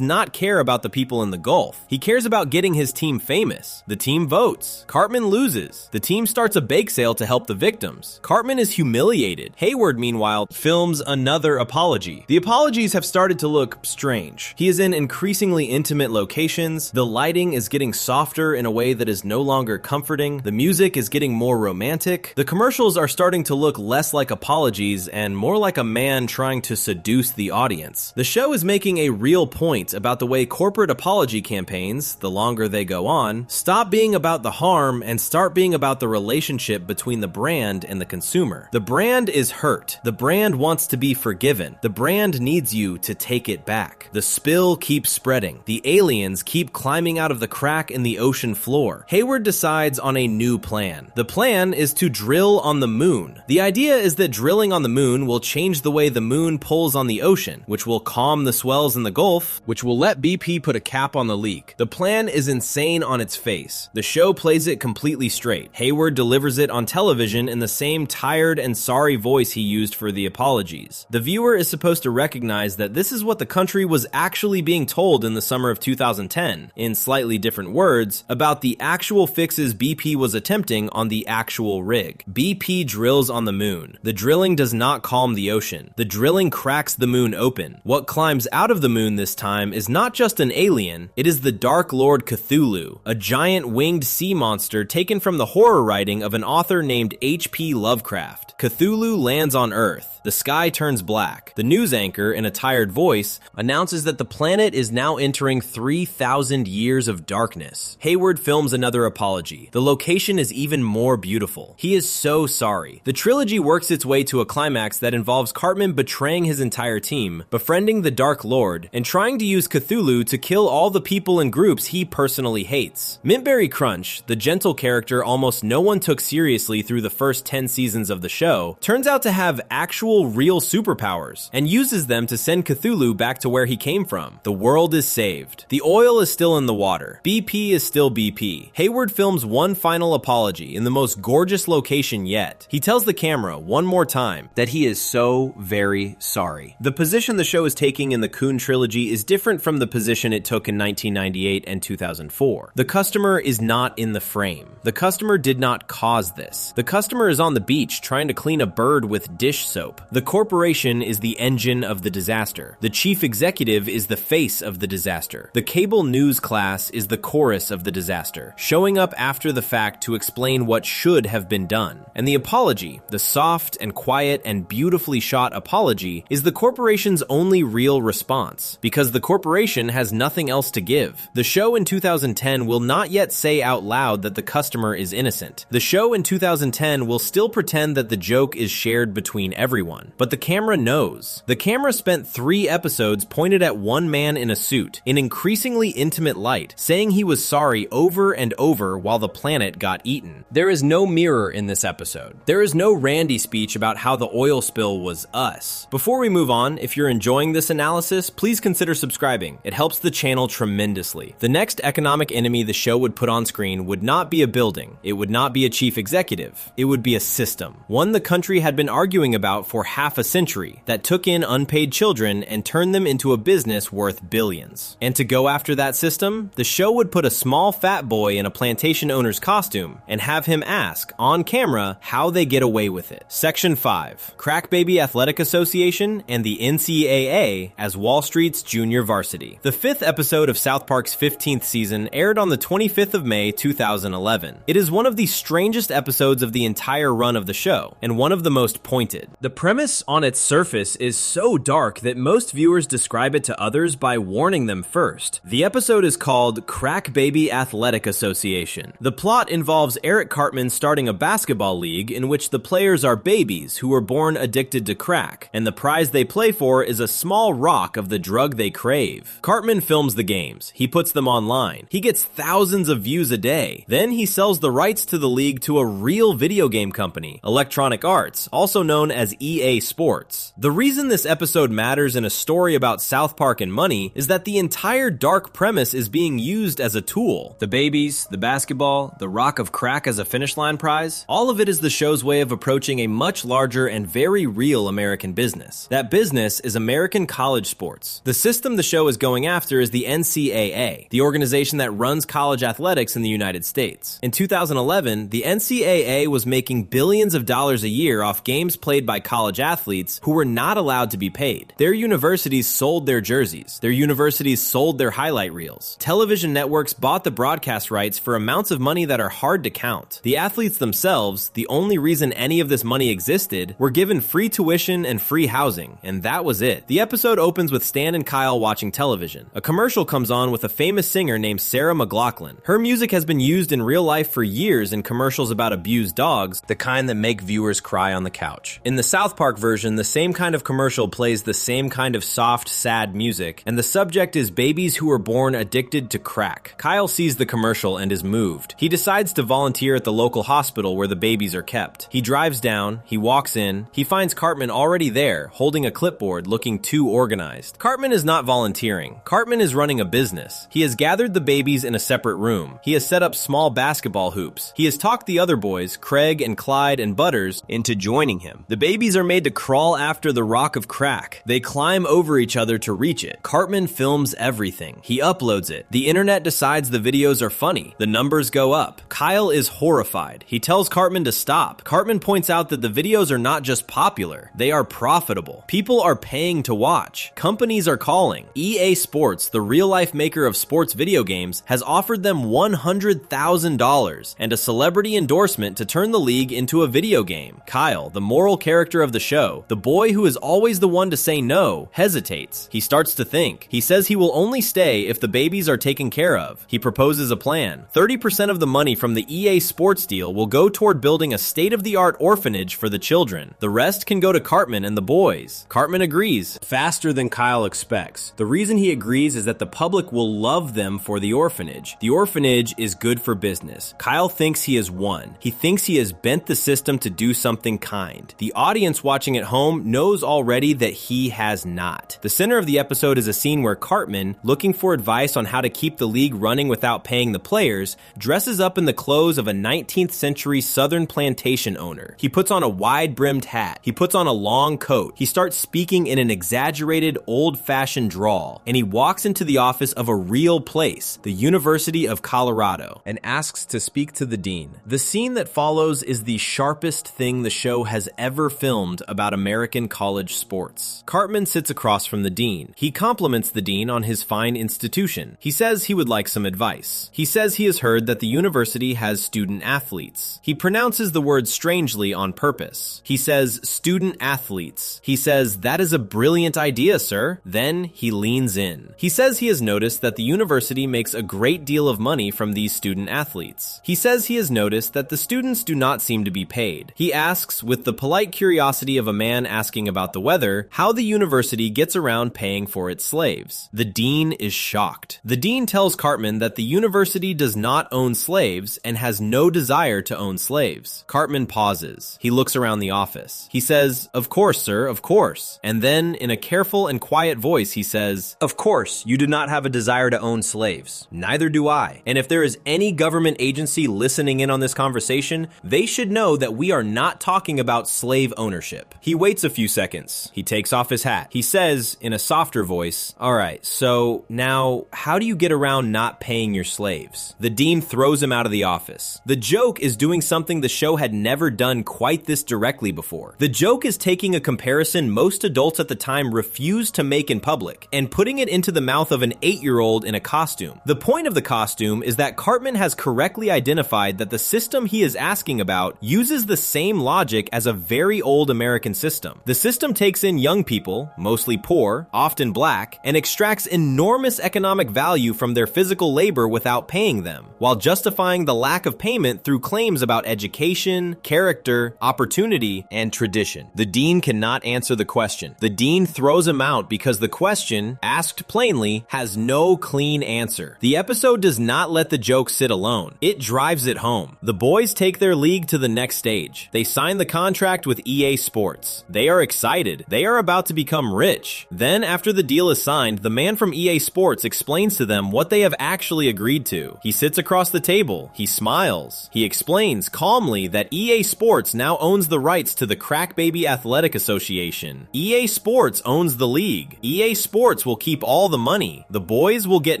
not care about the people in the Gulf. He cares about getting his team famous. The team votes. Cartman loses. The team starts a bake sale to help the victims. Cartman is humiliated. Hayward, meanwhile, films another apology. The apologies have started to look strange. He is in increasingly intimate locations. The lighting is getting softer in a way that is no longer comforting. The music is getting more romantic. The commercials are starting to look less like apologies and more like a man trying to seduce the audience. The show is making a real point about the way corporate apology campaigns, the longer they go on, stop being about the harm and start being about the relationship between the brand and the consumer. The brand is hurt. The brand wants to be forgiven. The brand needs you to take it back. The spill keeps spreading. The aliens keep climbing out of the crack in the ocean floor. Hayward decides on a new plan. The plan is to drill on the moon. The idea is that drilling on the moon will change the way the moon pulls on the ocean, which will calm the swells in the Gulf, which will let BP put a cap on the leak. The plan is insane on its face. The show plays it completely straight. Hayward delivers it on television in the same tired and sorry voice he used for the apologies. The viewer is supposed to recognize that this is what the country was actually being told in the summer of 2010, in slightly different words, about the actual fixes BP was attempting on the actual rig. BP drills on the moon. The drilling does not calm the ocean. The drilling cracks the moon open. What climbs out of the moon this time is not just an alien, it is the Dark Lord Cthulhu, a giant winged sea monster taken from the horror writing of an author named H.P. Lovecraft. Cthulhu lands on Earth. The sky turns black. The news anchor, in a tired voice, announces that the planet is now entering 3,000 years of darkness. Hayward films another apology. The location is even more beautiful. He is so sorry. The trilogy works its way to a climax that involves Cartman betraying his entire team, befriending the Dark Lord, and trying to use Cthulhu to kill all the people and groups he personally hates. Mintberry Crunch, the gentle character almost no one took seriously through the first 10 seasons of the show, turns out to have actual real superpowers, and uses them to send Cthulhu back to where he came from. The world is saved. The oil is still in the water. BP is still BP. Hayward films one final apology in the most gorgeous location yet. He tells the camera one more time that he is so very sorry. The position the show is taking in the Coon trilogy is different from the position it took in 1998 and 2004. The customer is not in the frame. The customer did not cause this. The customer is on the beach trying to clean a bird with dish soap. The corporation is the engine of the disaster. The chief executive is the face of the disaster. The cable news class is the chorus of the disaster, showing up after the fact to explain what should have been done. And the apology, the soft and quiet and beautifully shot apology, is the corporation's only real response, because the corporation has nothing else to give. The show in 2010 will not yet say out loud that the customer is innocent. The show in 2010 will still pretend that the joke is shared between everyone, but the camera knows. The camera spent 3 episodes pointed at one man in a suit, in increasingly intimate light, saying he was sorry over and over while while the planet got eaten. There is no mirror in this episode. There is no Randy speech about how the oil spill was us. Before we move on, if you're enjoying this analysis, please consider subscribing. It helps the channel tremendously. The next economic enemy the show would put on screen would not be a building. It would not be a chief executive. It would be a system. One the country had been arguing about for half a century that took in unpaid children and turned them into a business worth billions. And to go after that system, the show would put a small fat boy in a plantation owner's costume and have him ask, on camera, how they get away with it. Section 5. Crackbaby Athletic Association and the NCAA as Wall Street's junior varsity. The 5th episode of South Park's 15th season aired on the 25th of May, 2011. It is one of the strangest episodes of the entire run of the show, and one of the most pointed. The premise on its surface is so dark that most viewers describe it to others by warning them first. The episode is called Crackbaby Athletic Association. The plot involves Eric Cartman starting a basketball league in which the players are babies who were born addicted to crack, and the prize they play for is a small rock of the drug they crave. Cartman films the games. He puts them online. He gets thousands of views a day. Then he sells the rights to the league to a real video game company, Electronic Arts, also known as EA Sports. The reason this episode matters in a story about South Park and money is that the entire dark premise is being used as a tool. The babies, the basketball, the rock of crack as a finish line prize, all of it is the show's way of approaching a much larger and very real American business. That business is American college sports. The system the show is going after is the NCAA, the organization that runs college athletics in the United States. In 2011, the NCAA was making billions of dollars a year off games played by college athletes who were not allowed to be paid. Their universities sold their jerseys. Their universities sold their highlight reels. Television networks bought the broadcast rights for amounts of money that are hard to count. The athletes themselves, the only reason any of this money existed, were given free tuition and free housing, and that was it. The episode opens with Stan and Kyle watching television. A commercial comes on with a famous singer named Sarah McLachlan. Her music has been used in real life for years in commercials about abused dogs, the kind that make viewers cry on the couch. In the South Park version, the same kind of commercial plays the same kind of soft, sad music, and the subject is babies who were born addicted to crack. Kyle sees the commercial and is moved. He decides to volunteer at the local hospital where the babies are kept. He drives down, he walks in, he finds Cartman already there, holding a clipboard, looking too organized. Cartman is not volunteering. Cartman is running a business. He has gathered the babies in a separate room. He has set up small basketball hoops. He has talked the other boys, Craig and Clyde and Butters, into joining him. The babies are made to crawl after the rock of crack. They climb over each other to reach it. Cartman films everything. He uploads it. The internet decides the videos are funny. The numbers go up. Kyle is horrified. He tells Cartman to stop. Cartman points out that the videos are not just popular, they are profitable. People are paying to watch. Companies are calling. EA Sports, the real-life maker of sports video games, has offered them $100,000 and a celebrity endorsement to turn the league into a video game. Kyle, the moral character of the show, the boy who is always the one to say no, hesitates. He starts to think. He says he will only stay if the babies are taken care of. He proposes a plan. 30% of the money from the EA Sports deal will go toward building a state-of-the-art orphanage for the children. The rest can go to Cartman and the boys. Cartman agrees, faster than Kyle expects. The reason he agrees is that the public will love them for the orphanage. The orphanage is good for business. Kyle thinks he has won. He thinks he has bent the system to do something kind. The audience watching at home knows already that he has not. The center of the episode is a scene where Cartman, looking for advice on how to keep the league running without paying the players, dresses up in the clothes of a 19th century southern plantation owner. He puts on a wide-brimmed hat. He puts on a long coat. He starts speaking in an exaggerated, old-fashioned drawl, and he walks into the office of a real place, the University of Colorado, and asks to speak to the dean. The scene that follows is the sharpest thing the show has ever filmed about American college sports. Cartman sits across from the dean. He compliments the dean on his fine institution. He says he would like some advice. He says he has heard that the university has student athletes. He pronounces the word strangely on purpose. He says student athletes. He says, "That is a brilliant idea, sir." Then he leans in. He says he has noticed that the university makes a great deal of money from these student athletes. He says he has noticed that the students do not seem to be paid. He asks, with the polite curiosity of a man asking about the weather, how the university gets around paying for its slaves. The dean is shocked. The dean tells Cartman that the university does not own own slaves and has no desire to own slaves. Cartman pauses. He looks around the office. He says, "Of course, sir, of course." And then, in a careful and quiet voice, he says, "Of course, you do not have a desire to own slaves. Neither do I. And if there is any government agency listening in on this conversation, they should know that we are not talking about slave ownership." He waits a few seconds. He takes off his hat. He says, in a softer voice, "All right, so now, how do you get around not paying your slaves?" The dean throws him out of the office. The joke is doing something the show had never done quite this directly before. The joke is taking a comparison most adults at the time refused to make in public and putting it into the mouth of an 8-year-old in a costume. The point of the costume is that Cartman has correctly identified that the system he is asking about uses the same logic as a very old American system. The system takes in young people, mostly poor, often black, and extracts enormous economic value from their physical labor without paying them, while justifying the lack of payment through claims about education, character, opportunity, and tradition. The dean cannot answer the question. The dean throws him out because the question, asked plainly, has no clean answer. The episode does not let the joke sit alone. It drives it home. The boys take their league to the next stage. They sign the contract with EA Sports. They are excited. They are about to become rich. Then, after the deal is signed, the man from EA Sports explains to them what they have actually agreed to. He sits across the table. He smiles. He explains calmly that EA Sports now owns the rights to the Crackbaby Athletic Association. EA Sports owns the league. EA Sports will keep all the money. The boys will get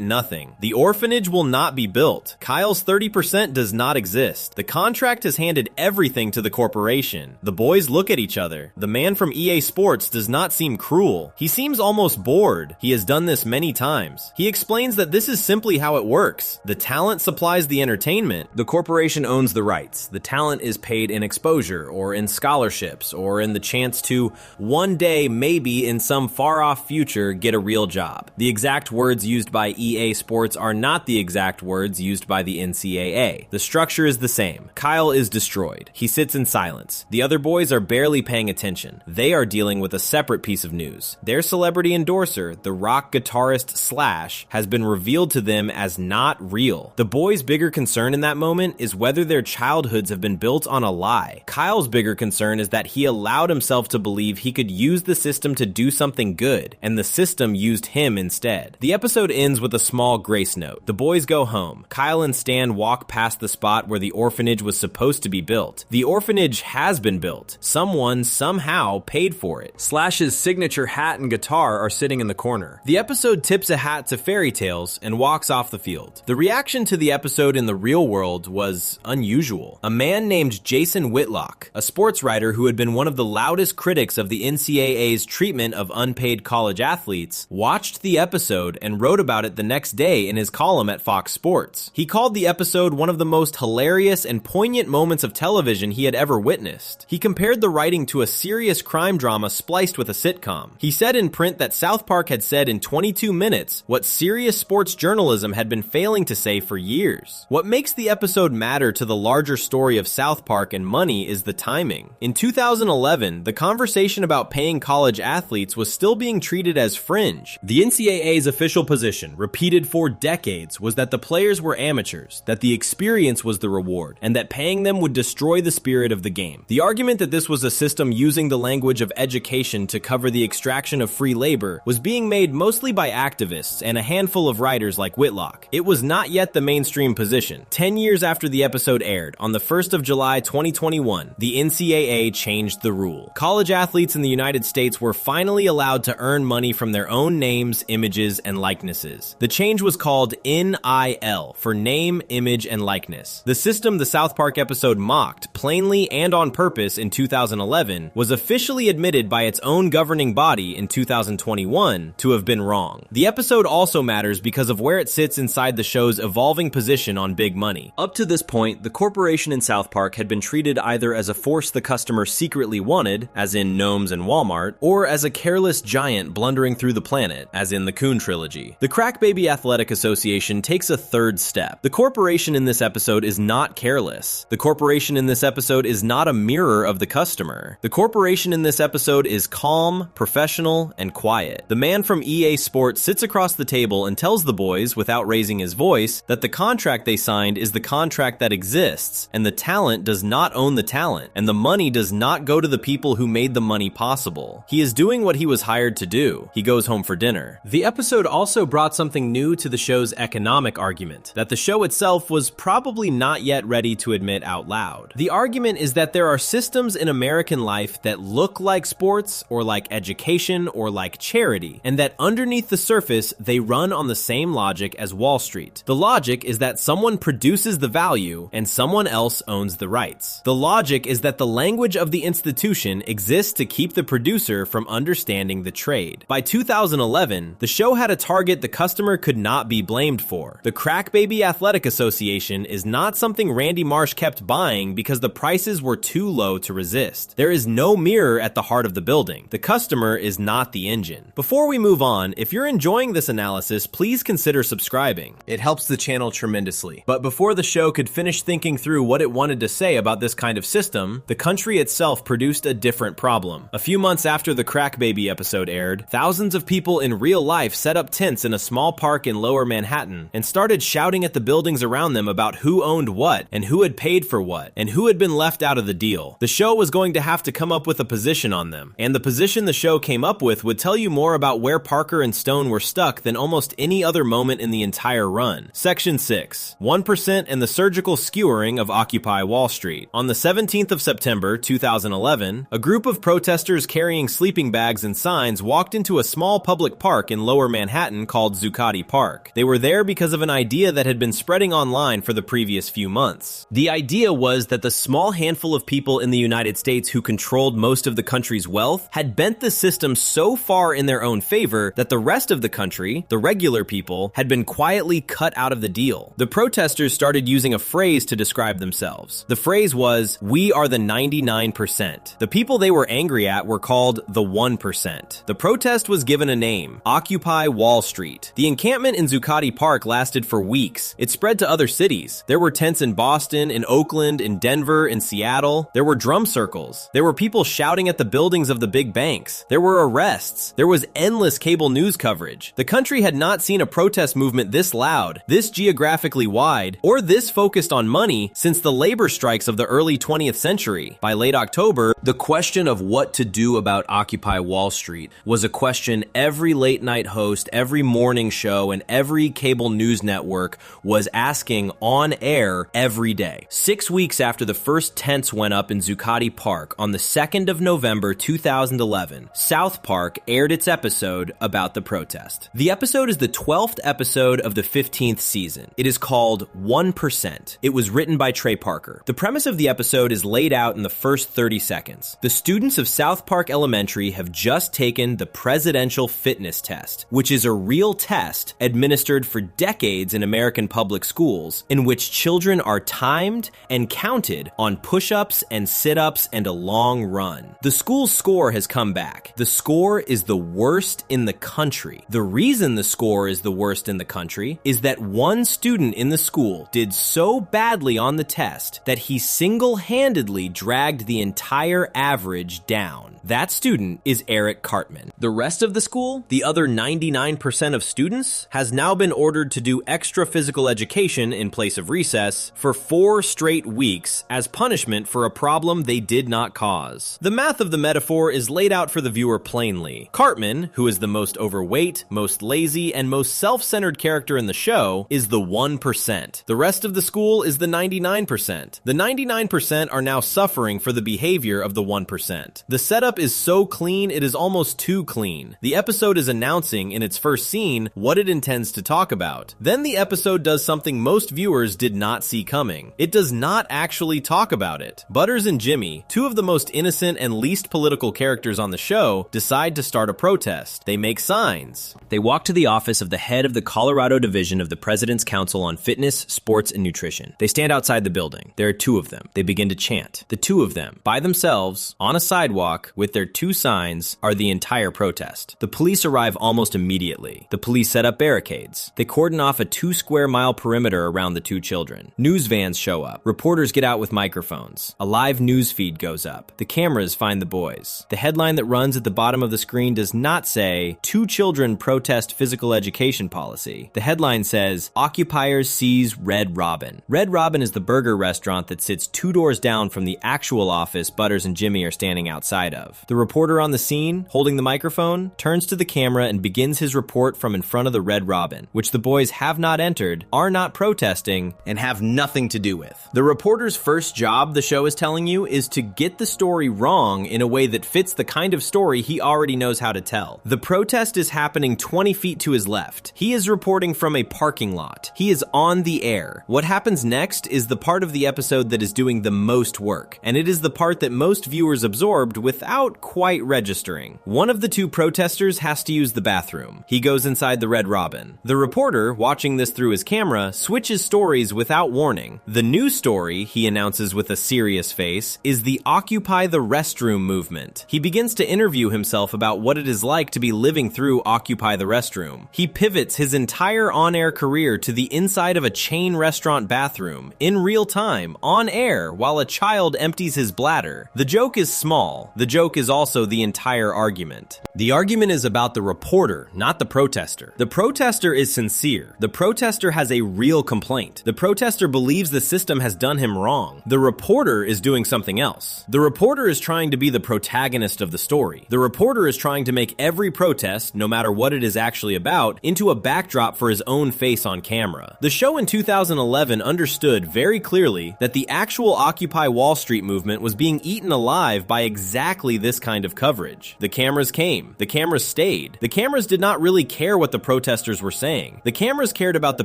nothing. The orphanage will not be built. Kyle's 30% does not exist. The contract has handed everything to the corporation. The boys look at each other. The man from EA Sports does not seem cruel. He seems almost bored. He has done this many times. He explains that this is simply how it works. The talent supplies the entertainment. The corporation owns the rights. The talent is paid in exposure or in scholarships or in the chance to one day, maybe in some far-off future, get a real job. The exact words used by EA Sports are not the exact words used by the NCAA. The structure is the same. Kyle is destroyed. He sits in silence. The other boys are barely paying attention. They are dealing with a separate piece of news. Their celebrity endorser, the rock guitarist Slash, has been revealed to them as not real. The boys' bigger concern in that moment is whether their childhoods have been built on a lie. Kyle's bigger concern is that he allowed himself to believe he could use the system to do something good, and the system used him instead. The episode ends with a small grace note. The boys go home. Kyle and Stan walk past the spot where the orphanage was supposed to be built. The orphanage has been built. Someone, somehow, paid for it. Slash's signature hat and guitar are sitting in the corner. The episode tips a hat to Fairy Tales and walks off the field. The reaction to the episode in the real world was unusual. A man named Jason Whitlock, a sports writer who had been one of the loudest critics of the NCAA's treatment of unpaid college athletes, watched the episode and wrote about it the next day in his column at Fox Sports. He called the episode one of the most hilarious and poignant moments of television he had ever witnessed. He compared the writing to a serious crime drama spliced with a sitcom. He said in print that South Park had said in 22 minutes what serious sports journalism had been failing to say for years. What makes the episode matter to the larger story of South Park and money is the timing. In 2011, the conversation about paying college athletes was still being treated as fringe. The NCAA's official position, repeated for decades, was that the players were amateurs, that the experience was the reward, and that paying them would destroy the spirit of the game. The argument that this was a system using the language of education to cover the extraction of free labor was being made mostly by activists and a handful of writers like Whitlock. It was not yet the mainstream position. 10 years after the episode aired, on the 1st of July 2021, the NCAA changed the rule. College athletes in the United States were finally allowed to earn money from their own names, images, and likenesses. The change was called NIL, for name, image, and likeness. The system the South Park episode mocked, plainly and on purpose in 2011, was officially admitted by its own governing body in 2021 to have been wrong. The episode also matters because of where it sits inside the show's evolving position on big money. Up to this point, the corporation in South Park had been treated either as a force the customer secretly wanted, as in Gnomes and Walmart, or as a careless giant blundering through the planet, as in the Coon trilogy. The Crackbaby Athletic Association takes a third step. The corporation in this episode is not careless. The corporation in this episode is not a mirror of the customer. The corporation in this episode is calm, professional, and quiet. The man from EA Sports sits across the table and tells the boys, without raising his voice, that the contract contract they signed is the contract that exists, and the talent does not own the talent, and the money does not go to the people who made the money possible. He is doing what he was hired to do. He goes home for dinner. The episode also brought something new to the show's economic argument that the show itself was probably not yet ready to admit out loud. The argument is that there are systems in American life that look like sports or like education or like charity, and that underneath the surface they run on the same logic as Wall Street. The logic is that someone produces the value and someone else owns the rights. The logic is that the language of the institution exists to keep the producer from understanding the trade. By 2011, the show had a target the customer could not be blamed for. The Crackbaby Athletic Association is not something Randy Marsh kept buying because the prices were too low to resist. There is no mirror at the heart of the building. The customer is not the engine. Before we move on, if you're enjoying this analysis, please consider subscribing. It helps the channel tremendously. But before the show could finish thinking through what it wanted to say about this kind of system, the country itself produced a different problem. A few months after the Crackbaby episode aired, thousands of people in real life set up tents in a small park in Lower Manhattan and started shouting at the buildings around them about who owned what and who had paid for what and who had been left out of the deal. The show was going to have to come up with a position on them, and the position the show came up with would tell you more about where Parker and Stone were stuck than almost any other moment in the entire run. Section 6. 1% and the surgical skewering of Occupy Wall Street. On the 17th of September, 2011, a group of protesters carrying sleeping bags and signs walked into a small public park in Lower Manhattan called Zuccotti Park. They were there because of an idea that had been spreading online for the previous few months. The idea was that the small handful of people in the United States who controlled most of the country's wealth had bent the system so far in their own favor that the rest of the country, the regular people, had been quietly cut out of the deal. The protesters started using a phrase to describe themselves. The phrase was, "We are the 99%. The people they were angry at were called the 1%. The protest was given a name, Occupy Wall Street. The encampment in Zuccotti Park lasted for weeks. It spread to other cities. There were tents in Boston, in Oakland, in Denver, in Seattle. There were drum circles. There were people shouting at the buildings of the big banks. There were arrests. There was endless cable news coverage. The country had not seen a protest movement this loud, this geographically wide, or this focused on money since the labor strikes of the early 20th century. By late October, the question of what to do about Occupy Wall Street was a question every late night host, every morning show, and every cable news network was asking on air every day. 6 weeks after the first tents went up in Zuccotti Park on the 2nd of November 2011, South Park aired its episode about the protest. The episode is the 12th episode of the 15th season. It is called 1%. It was written by Trey Parker. The premise of the episode is laid out in the first 30 seconds. The students of South Park Elementary have just taken the Presidential Fitness Test, which is a real test administered for decades in American public schools, in which children are timed and counted on push-ups and sit-ups and a long run. The school's score has come back. The score is the worst in the country. The reason the score is the worst in the country is that one student in the school did so badly on the test that he single-handedly dragged the entire average down. That student is Eric Cartman. The rest of the school, the other 99% of students, has now been ordered to do extra physical education in place of recess for 4 straight weeks as punishment for a problem they did not cause. The math of the metaphor is laid out for the viewer plainly. Cartman, who is the most overweight, most lazy, and most self-centered character in the show, is the 1%. The rest of the school is the 99%. The 99% are now suffering for the behavior of the 1%. The setup is so clean it is almost too clean. The episode is announcing in its first scene what it intends to talk about. Then the episode does something most viewers did not see coming. It does not actually talk about it. Butters and Jimmy, two of the most innocent and least political characters on the show, decide to start a protest. They make signs. They walk to the office of the head of the Colorado division of the President's Council on Fitness, Sports, and Nutrition. They stand outside the building. There are 2 of them. They begin to chant. The 2 of them, by themselves, on a sidewalk, with their 2 signs, are the entire protest. The police arrive almost immediately. The police set up barricades. They cordon off a 2-square-mile perimeter around the 2 children. News vans show up. Reporters get out with microphones. A live news feed goes up. The cameras find the boys. The headline that runs at the bottom of the screen does not say, 2 children protest physical education policy. The headline says, occupiers seize Red Robin. Red Robin is the burger restaurant that sits 2 doors down from the actual office Butters and Jimmy are standing outside of. The reporter on the scene, holding the microphone, turns to the camera and begins his report from in front of the Red Robin, which the boys have not entered, are not protesting, and have nothing to do with. The reporter's first job, the show is telling you, is to get the story wrong in a way that fits the kind of story he already knows how to tell. The protest is happening 20 feet to his left. He is reporting from a parking lot. He is on the air. What happens next is the part of the episode that is doing the most work, and it is the part that most viewers absorbed without quite registering. One of the 2 protesters has to use the bathroom. He goes inside the Red Robin. The reporter, watching this through his camera, switches stories without warning. The new story, he announces with a serious face, is the Occupy the Restroom movement. He begins to interview himself about what it is like to be living through Occupy the Restroom. He pivots his entire on-air career to the inside of a chain restaurant bathroom, in real time, on air, while a child empties his bladder. The joke is small. The joke is also the entire argument. The argument is about the reporter, not the protester. The protester is sincere. The protester has a real complaint. The protester believes the system has done him wrong. The reporter is doing something else. The reporter is trying to be the protagonist of the story. The reporter is trying to make every protest, no matter what it is actually about, into a backdrop for his own face on camera. The show in 2011 understood very clearly that the actual Occupy Wall Street movement was being eaten alive by exactly this kind of coverage. The cameras came. The cameras stayed. The cameras did not really care what the protesters were saying. The cameras cared about the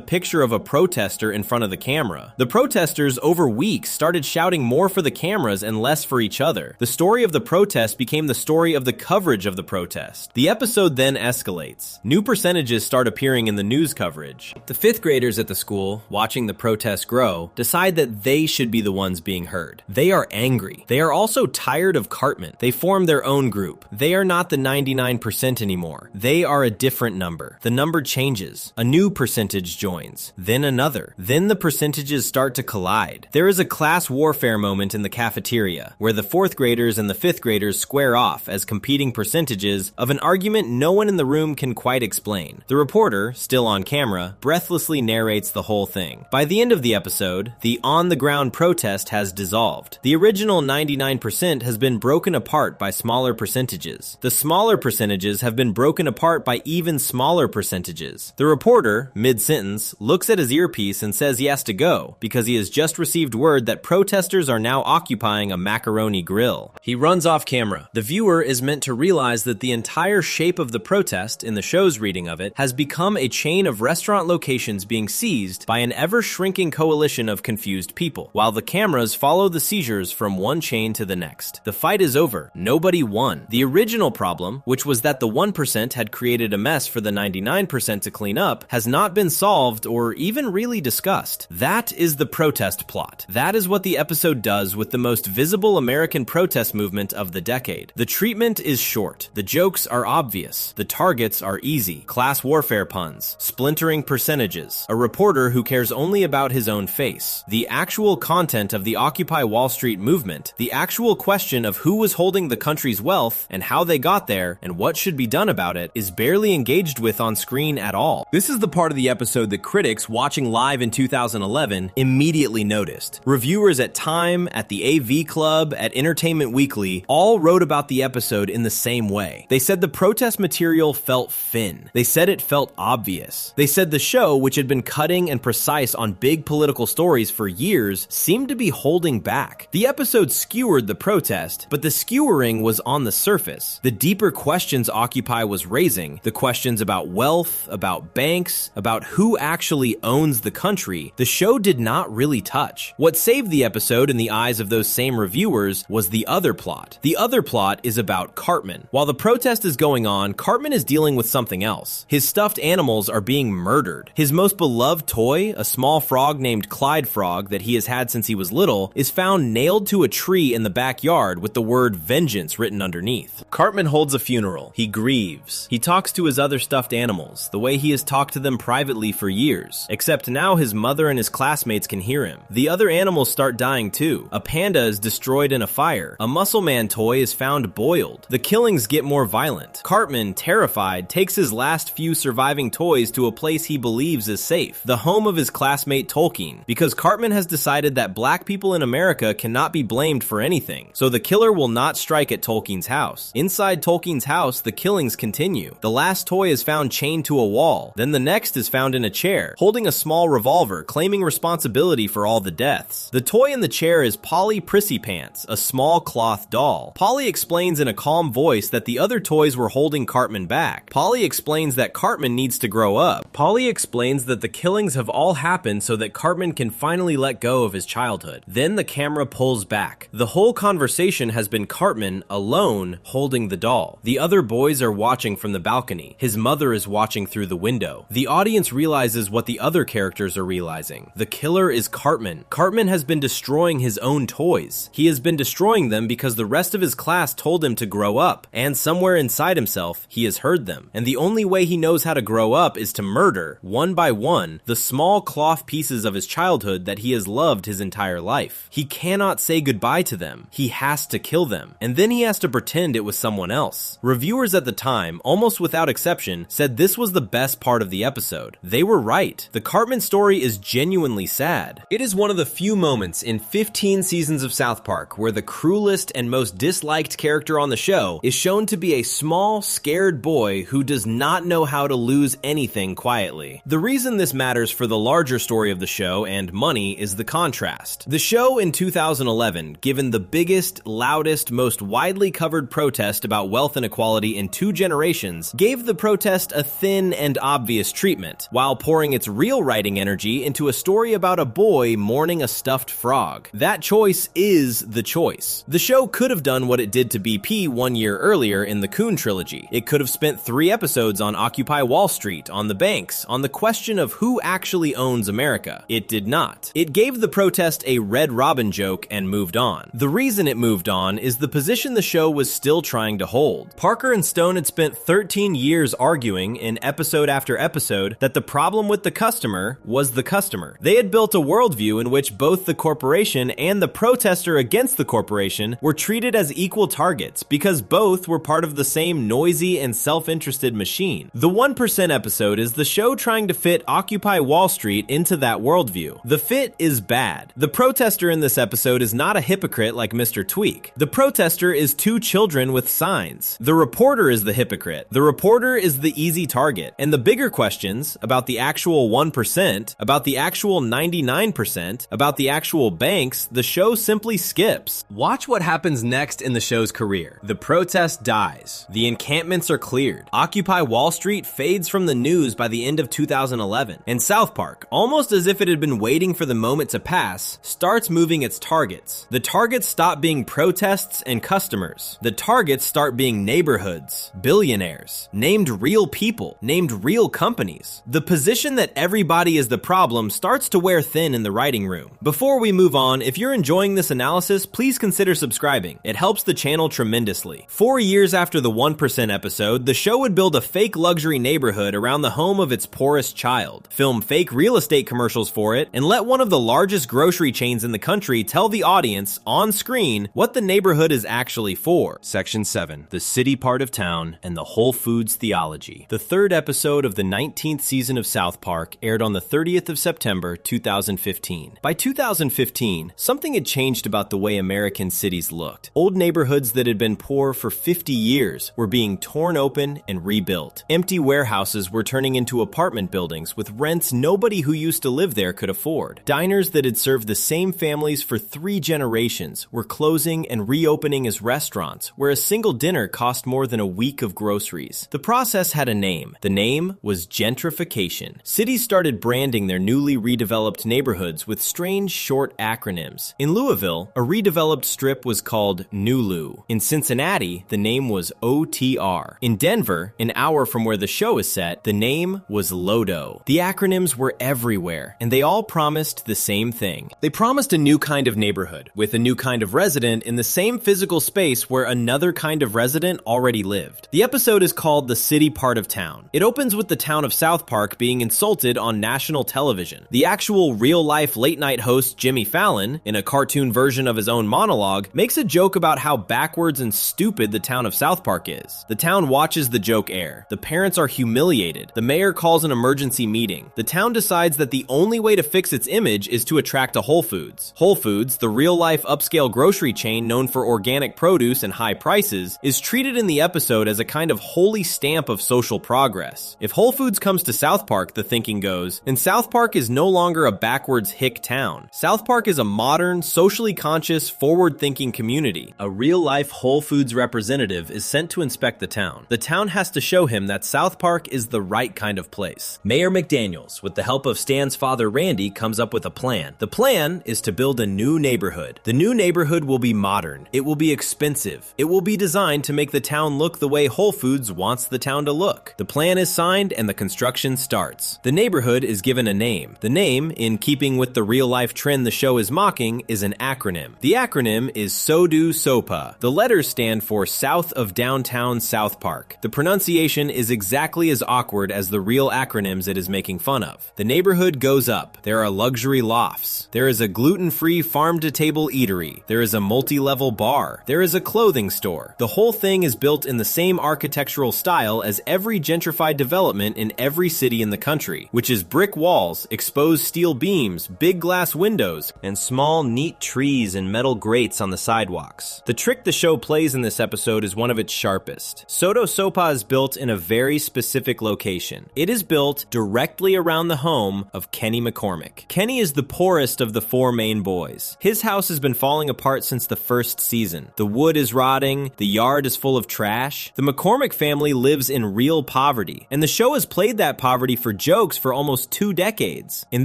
picture of a protester in front of the camera. The protesters, over weeks, started shouting more for the cameras and less for each other. The story of the protest became the story of the coverage of the protest. The episode then escalates. New percentages start appearing in the news coverage. The 5th graders at the school, watching the protest grow, decide that they should be the ones being heard. They are angry. They are also tired of Cartman. They form their own group. They are not the 99% anymore. They are a different number. The number changes. A new percentage joins. Then another. Then the percentages start to collide. There is a class warfare moment in the cafeteria, where the 4th graders and the 5th graders square off as competing percentages of an argument no one in the room can quite explain. The reporter, still on camera, breathlessly narrates the whole thing. By the end of the episode, the on-the-ground protest has dissolved. The original 99% has been broken apart by smaller percentages. The smaller percentages have been broken apart by even smaller percentages. The reporter, mid-sentence, looks at his earpiece and says he has to go because he has just received word that protesters are now occupying a macaroni grill. He runs off camera. The viewer is meant to realize that the entire shape of the protest, in the show's reading of it, has become a chain of restaurant locations being seized by an ever-shrinking coalition of confused people, while the cameras follow the seizures from one chain to the next. The fight is over. Nobody won. The original problem, which was that the 1% had created a mess for the 99% to clean up, has not been solved or even really discussed. That is the protest plot. That is what the episode does with the most visible American protest movement of the decade. The treatment is short. The jokes are obvious. The targets are easy. Class warfare puns. Splintering percentages. A reporter who cares only about his own face. The actual content of the Occupy Wall Street movement. The actual question of who was holding the country's wealth and how they got there and what should be done about it is barely engaged with on screen at all. This is the part of the episode that critics watching live in 2011 immediately noticed. Reviewers at Time, at the AV Club, at Entertainment Weekly all wrote about the episode in the same way. They said the protest material felt thin. They said it felt obvious. They said the show, which had been cutting and precise on big political stories for years, seemed to be holding back. The episode skewered the protest, but the skewering was on the surface. The deeper questions Occupy was raising, the questions about wealth, about banks, about who actually owns the country, the show did not really touch. What saved the episode in the eyes of those same reviewers was the other plot. The other plot is about Cartman. While the protest is going on, Cartman is dealing with something else. His stuffed animals are being murdered. His most beloved toy, a small frog named Clyde Frog that he has had since he was little, is found nailed to a tree in the backyard with the word vengeance vengeance written underneath. Cartman holds a funeral. He grieves. He talks to his other stuffed animals, the way he has talked to them privately for years. Except now his mother and his classmates can hear him. The other animals start dying too. A panda is destroyed in a fire. A Muscle Man toy is found boiled. The killings get more violent. Cartman, terrified, takes his last few surviving toys to a place he believes is safe, the home of his classmate Tolkien, because Cartman has decided that black people in America cannot be blamed for anything, so the killer will not strike at Tolkien's house. Inside Tolkien's house, the killings continue. The last toy is found chained to a wall, then the next is found in a chair, holding a small revolver, claiming responsibility for all the deaths. The toy in the chair is Polly Prissy Pants, a small cloth doll. Polly explains in a calm voice that the other toys were holding Cartman back. Polly explains that Cartman needs to grow up. Polly explains that the killings have all happened so that Cartman can finally let go of his childhood. Then the camera pulls back. The whole conversation has been Cartman, alone, holding the doll. The other boys are watching from the balcony. His mother is watching through the window. The audience realizes what the other characters are realizing. The killer is Cartman. Cartman has been destroying his own toys. He has been destroying them because the rest of his class told him to grow up, and somewhere inside himself, he has heard them. And the only way he knows how to grow up is to murder, one by one, the small cloth pieces of his childhood that he has loved his entire life. He cannot say goodbye to them. He has to kill them. And then he has to pretend it was someone else. Reviewers at the time, almost without exception, said this was the best part of the episode. They were right. The Cartman story is genuinely sad. It is one of the few moments in 15 seasons of South Park where the cruelest and most disliked character on the show is shown to be a small, scared boy who does not know how to lose anything quietly. The reason this matters for the larger story of the show and money is the contrast. The show in 2011, given the biggest, loudest, most widely covered protest about wealth inequality in 2 generations, gave the protest a thin and obvious treatment, while pouring its real writing energy into a story about a boy mourning a stuffed frog. That choice is the choice. The show could have done what it did to BP 1 year earlier in the Coon trilogy. It could have spent 3 episodes on Occupy Wall Street, on the banks, on the question of who actually owns America. It did not. It gave the protest a Red Robin joke and moved on. The reason it moved on is the position the show was still trying to hold. Parker and Stone had spent 13 years arguing in episode after episode that the problem with the customer was the customer. They had built a worldview in which both the corporation and the protester against the corporation were treated as equal targets because both were part of the same noisy and self-interested machine. The 1% episode is the show trying to fit Occupy Wall Street into that worldview. The fit is bad. The protester in this episode is not a hypocrite like Mr. Tweak. The protester is 2 children with signs. The reporter is the hypocrite. The reporter is the easy target. And the bigger questions about the actual 1%, about the actual 99%, about the actual banks, the show simply skips. Watch what happens next in the show's career. The protest dies. The encampments are cleared. Occupy Wall Street fades from the news by the end of 2011. And South Park, almost as if it had been waiting for the moment to pass, starts moving its targets. The targets stop being protests and customers. The targets start being neighborhoods, billionaires, named real people, named real companies. The position that everybody is the problem starts to wear thin in the writing room. Before we move on, if you're enjoying this analysis, please consider subscribing. It helps the channel tremendously. 4 years after the 1% episode, the show would build a fake luxury neighborhood around the home of its poorest child, film fake real estate commercials for it, and let one of the largest grocery chains in the country tell the audience, on screen, what the neighborhood is actually for. Section 7. The city part of town and the Whole Foods theology. The 3rd episode of the 19th season of South Park aired on the 30th of September, 2015. By 2015, something had changed about the way American cities looked. Old neighborhoods that had been poor for 50 years were being torn open and rebuilt. Empty warehouses were turning into apartment buildings with rents nobody who used to live there could afford. Diners that had served the same families for 3 generations were closing and reopening as restaurants, where a single dinner cost more than a week of groceries. The process had a name. The name was gentrification. Cities started branding their newly redeveloped neighborhoods with strange short acronyms. In Louisville, a redeveloped strip was called Nulu. In Cincinnati, the name was OTR. In Denver, an hour from where the show is set, the name was Lodo. The acronyms were everywhere, and they all promised the same thing. They promised a new kind of neighborhood, with a new kind of resident in the same physical physical space where another kind of resident already lived. The episode is called The City Part of Town. It opens with the town of South Park being insulted on national television. The actual real-life late-night host Jimmy Fallon, in a cartoon version of his own monologue, makes a joke about how backwards and stupid the town of South Park is. The town watches the joke air. The parents are humiliated. The mayor calls an emergency meeting. The town decides that the only way to fix its image is to attract a Whole Foods. Whole Foods, the real-life upscale grocery chain known for organic produce and high prices, is treated in the episode as a kind of holy stamp of social progress. If Whole Foods comes to South Park, the thinking goes, and South Park is no longer a backwards hick town. South Park is a modern, socially conscious, forward-thinking community. A real-life Whole Foods representative is sent to inspect the town. The town has to show him that South Park is the right kind of place. Mayor McDaniels, with the help of Stan's father Randy, comes up with a plan. The plan is to build a new neighborhood. The new neighborhood will be modern. It will be expensive. It will be designed to make the town look the way Whole Foods wants the town to look. The plan is signed and the construction starts. The neighborhood is given a name. The name, in keeping with the real-life trend the show is mocking, is an acronym. The acronym is SODU SOPA. The letters stand for South of Downtown South Park. The pronunciation is exactly as awkward as the real acronyms it is making fun of. The neighborhood goes up. There are luxury lofts. There is a gluten-free farm-to-table eatery. There is a multi-level bar. There is a clothing store. The whole thing is built in the same architectural style as every gentrified development in every city in the country, which is brick walls, exposed steel beams, big glass windows, and small, neat trees and metal grates on the sidewalks. The trick the show plays in this episode is one of its sharpest. Sodo Sopa is built in a very specific location. It is built directly around the home of Kenny McCormick. Kenny is the poorest of the four main boys. His house has been falling apart since the first season. The wood is rotting, the yard is full of trash. The McCormick family lives in real poverty, and the show has played that poverty for jokes for almost 2 decades. In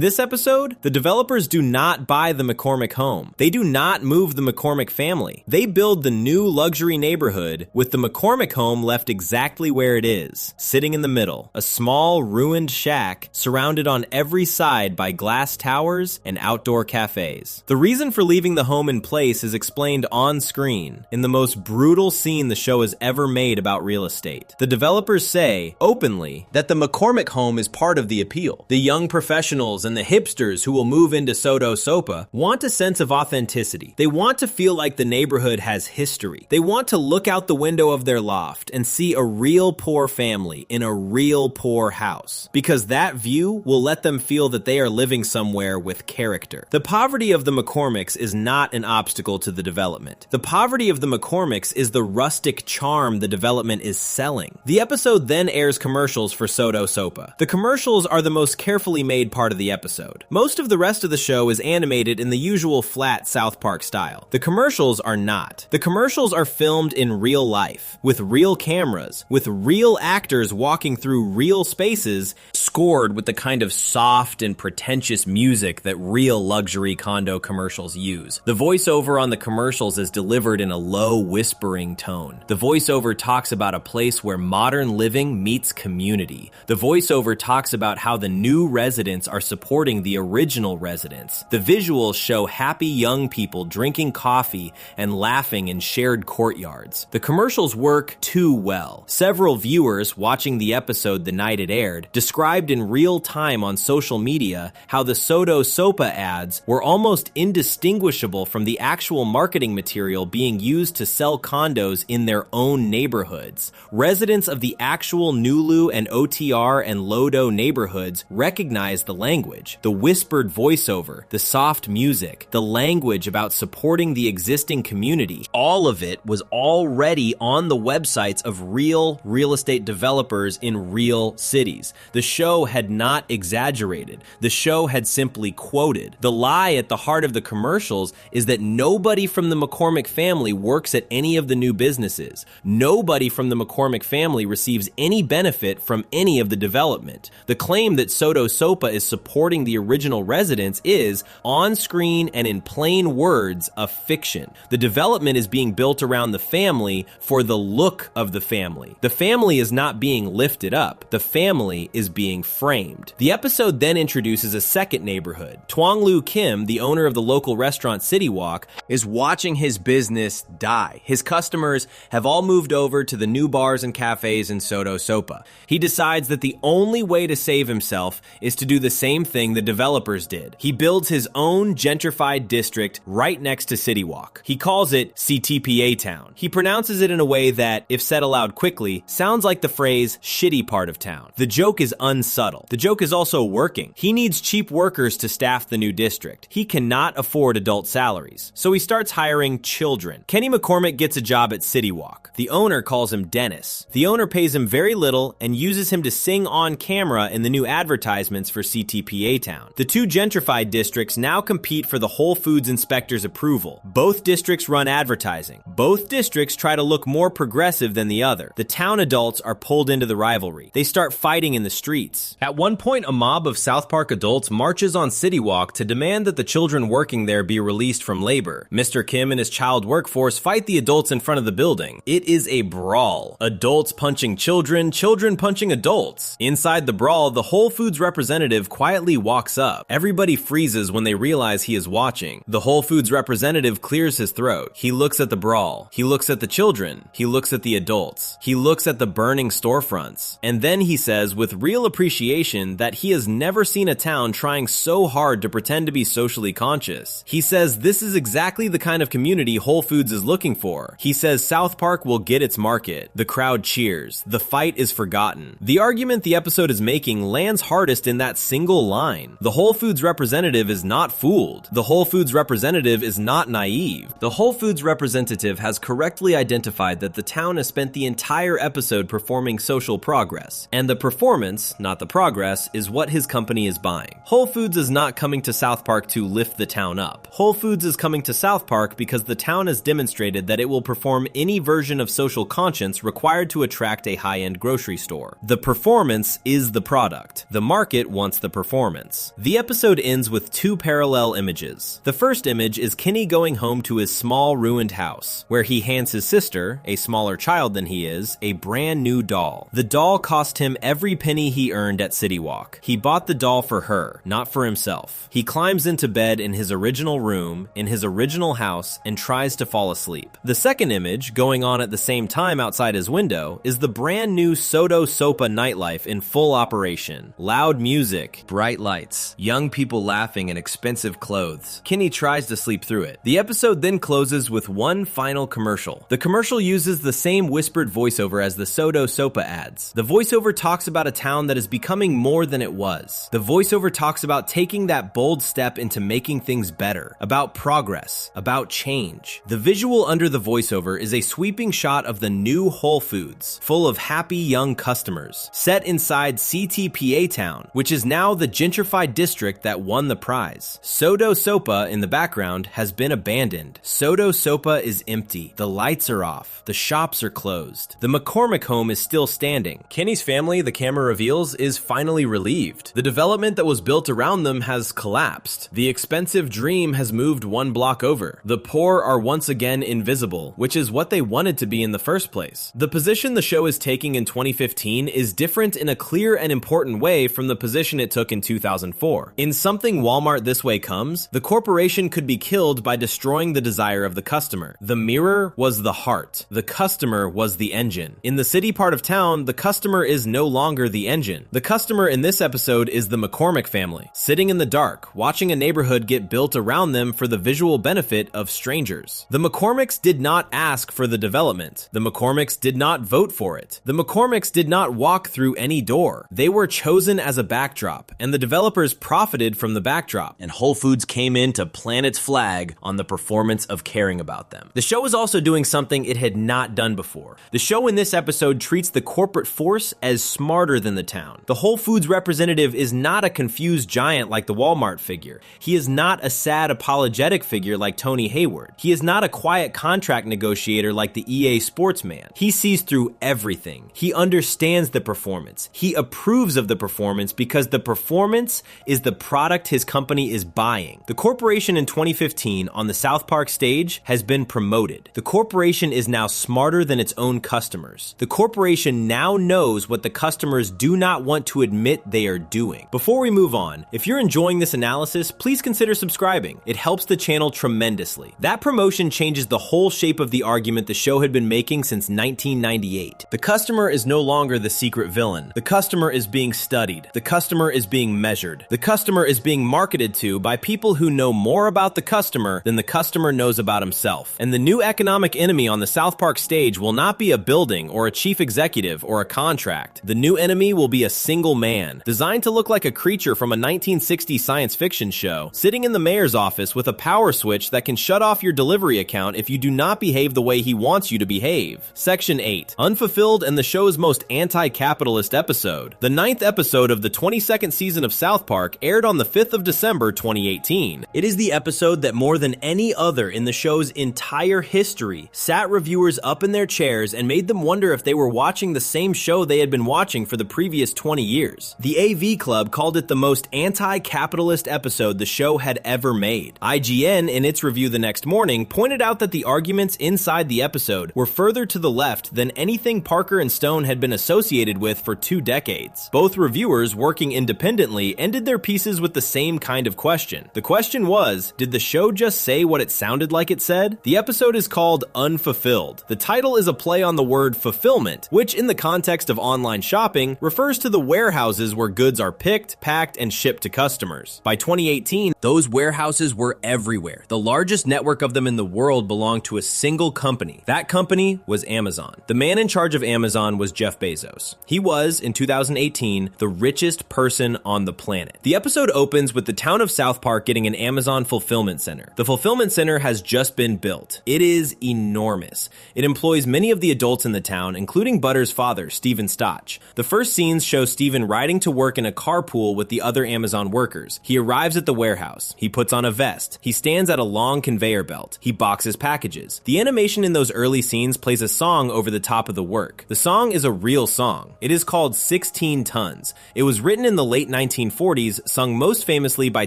this episode, the developers do not buy the McCormick home. They do not move the McCormick family. They build the new luxury neighborhood with the McCormick home left exactly where it is, sitting in the middle, a small ruined shack surrounded on every side by glass towers and outdoor cafes. The reason for leaving the home in place is explained on screen in the most brutal scene the show has ever made about real estate. The developers say, openly, that the McCormick home is part of the appeal. The young professionals and the hipsters who will move into Sodo Sopa want a sense of authenticity. They want to feel like the neighborhood has history. They want to look out the window of their loft and see a real poor family in a real poor house, because that view will let them feel that they are living somewhere with character. The poverty of the McCormicks is not an obstacle to the development. The poverty of the McCormicks is the rustic charm the development is selling. The episode then airs commercials for Sodo Sopa. The commercials are the most carefully made part of the episode. Most of the rest of the show is animated in the usual flat South Park style. The commercials are not. The commercials are filmed in real life, with real cameras, with real actors walking through real spaces, scored with the kind of soft and pretentious music that real luxury condo commercials use. The voiceover on the commercials is delivered in a low, whispering tone. The voiceover talks about a place where modern living meets community. The voiceover talks about how the new residents are supporting the original residents. The visuals show happy young people drinking coffee and laughing in shared courtyards. The commercials work too well. Several viewers watching the episode the night it aired described in real time on social media how the Sodo Sopa ads were almost indistinguishable from the actual marketing material being used to sell condos in their own neighborhoods. Residents of the actual Nulu and OTR and Lodo neighborhoods recognize the language, the whispered voiceover, the soft music, the language about supporting the existing community. All of it was already on the websites of real estate developers in real cities. The show had not exaggerated. The show had simply quoted. The lie at the heart of the commercials is that nobody from the McCormick family works at any of the new businesses. Nobody from the McCormick family receives any benefit from any of the development. The claim that Sodo Sopa is supporting the original residents is, on screen and in plain words, a fiction. The development is being built around the family for the look of the family. The family is not being lifted up. The family is being framed. The episode then introduces a second neighborhood. Twong Lu Kim, the owner of the local restaurant City Walk, is watching his business business die. His customers have all moved over to the new bars and cafes in Sodo Sopa. He decides that the only way to save himself is to do the same thing the developers did. He builds his own gentrified district right next to City Walk. He calls it CTPA Town. He pronounces it in a way that, if said aloud quickly, sounds like the phrase shitty part of town. The joke is unsubtle. The joke is also working. He needs cheap workers to staff the new district. He cannot afford adult salaries, so he starts hiring children. Kenny McCormick gets a job at City Walk. The owner calls him Dennis. The owner pays him very little and uses him to sing on camera in the new advertisements for CTPA Town. The two gentrified districts now compete for the Whole Foods inspector's approval. Both districts run advertising. Both districts try to look more progressive than the other. The town adults are pulled into the rivalry. They start fighting in the streets. At one point, a mob of South Park adults marches on City Walk to demand that the children working there be released from labor. Mr. Kim and his child workforce fight the adults in front of the building. It is a brawl. Adults punching children, children punching adults. Inside the brawl, the Whole Foods representative quietly walks up. Everybody freezes when they realize he is watching. The Whole Foods representative clears his throat. He looks at the brawl. He looks at the children. He looks at the adults. He looks at the burning storefronts. And then he says with real appreciation that he has never seen a town trying so hard to pretend to be socially conscious. He says this is exactly the kind of community Whole Foods is looking for. He says South Park will get its market. The crowd cheers. The fight is forgotten. The argument the episode is making lands hardest in that single line. The Whole Foods representative is not fooled. The Whole Foods representative is not naive. The Whole Foods representative has correctly identified that the town has spent the entire episode performing social progress, and the performance, not the progress, is what his company is buying. Whole Foods is not coming to South Park to lift the town up. Whole Foods is coming to South Park because the town has demonstrated that it will perform any version of social conscience required to attract a high-end grocery store. The performance is the product. The market wants the performance. The episode ends with two parallel images. The first image is Kenny going home to his small ruined house, where he hands his sister, a smaller child than he is, a brand new doll. The doll cost him every penny he earned at City Walk. He bought the doll for her, not for himself. He climbs into bed in his original room, in his original house, and tries to fall asleep. The second image, going on at the same time outside his window, is the brand new Sodo Sopa nightlife in full operation. Loud music, bright lights, young people laughing in expensive clothes. Kenny tries to sleep through it. The episode then closes with one final commercial. The commercial uses the same whispered voiceover as the Sodo Sopa ads. The voiceover talks about a town that is becoming more than it was. The voiceover talks about taking that bold step into making things better, about progress, about change. The visual under the voiceover is a sweeping shot of the new Whole Foods, full of happy young customers, set inside CTPA Town, which is now the gentrified district that won the prize. Sodo Sopa in the background has been abandoned. Sodo Sopa is empty. The lights are off. The shops are closed. The McCormick home is still standing. Kenny's family, the camera reveals, is finally relieved. The development that was built around them has collapsed. The expensive dream has moved one block over. The poor are once again invisible, which is what they wanted to be in the first place. The position the show is taking in 2015 is different in a clear and important way from the position it took in 2004. In Something Walmart This Way Comes, the corporation could be killed by destroying the desire of the customer. The mirror was the heart. The customer was the engine. In the city part of town, the customer is no longer the engine. The customer in this episode is the McCormick family, sitting in the dark, watching a neighborhood get built around them for the visual benefit of strangers. The McCormicks did not ask for the development. The McCormicks did not vote for it. The McCormicks did not walk through any door. They were chosen as a backdrop, and the developers profited from the backdrop. And Whole Foods came in to plant its flag on the performance of caring about them. The show is also doing something it had not done before. The show in this episode treats the corporate force as smarter than the town. The Whole Foods representative is not a confused giant like the Walmart figure. He is not a sad apologetic figure like Tony Hayward. He is not a quiet contract negotiator like the EA Sports man. He sees through everything. He understands the performance. He approves of the performance because the performance is the product his company is buying. The corporation in 2015 on the South Park stage has been promoted. The corporation is now smarter than its own customers. The corporation now knows what the customers do not want to admit they are doing. Before we move on, if you're enjoying this analysis, please consider subscribing. It helps the channel tremendously. That promotion question changes the whole shape of the argument the show had been making since 1998. The customer is no longer the secret villain. The customer is being studied. The customer is being measured. The customer is being marketed to by people who know more about the customer than the customer knows about himself. And the new economic enemy on the South Park stage will not be a building or a chief executive or a contract. The new enemy will be a single man, designed to look like a creature from a 1960s science fiction show, sitting in the mayor's office with a power switch that can shut off your delivery account if you do not behave the way he wants you to behave. Section 8. Unfulfilled and the show's most anti-capitalist episode. The 9th episode of the 22nd season of South Park aired on the 5th of December 2018. It is the episode that more than any other in the show's entire history sat reviewers up in their chairs and made them wonder if they were watching the same show they had been watching for the previous 20 years. The AV Club called it the most anti-capitalist episode the show had ever made. IGN, in its review the next morning, pointed out that the arguments inside the episode were further to the left than anything Parker and Stone had been associated with for 2 decades. Both reviewers, working independently, ended their pieces with the same kind of question. The question was, did the show just say what it sounded like it said? The episode is called Unfulfilled. The title is a play on the word fulfillment, which in the context of online shopping refers to the warehouses where goods are picked, packed, and shipped to customers. By 2018, those warehouses were everywhere. The largest network of them in the world belonged to a single company. That company was Amazon. The man in charge of Amazon was Jeff Bezos. He was, in 2018, the richest person on the planet. The episode opens with the town of South Park getting an Amazon fulfillment center. The fulfillment center has just been built. It is enormous. It employs many of the adults in the town, including Butter's father, Steven Stotch. The first scenes show Steven riding to work in a carpool with the other Amazon workers. He arrives at the warehouse. He puts on a vest. He stands at a long conveyor belt. He boxes packages. The animation in those early scenes plays a song over the top of the work. The song is a real song. It is called 16 Tons. It was written in the late 1940s, sung most famously by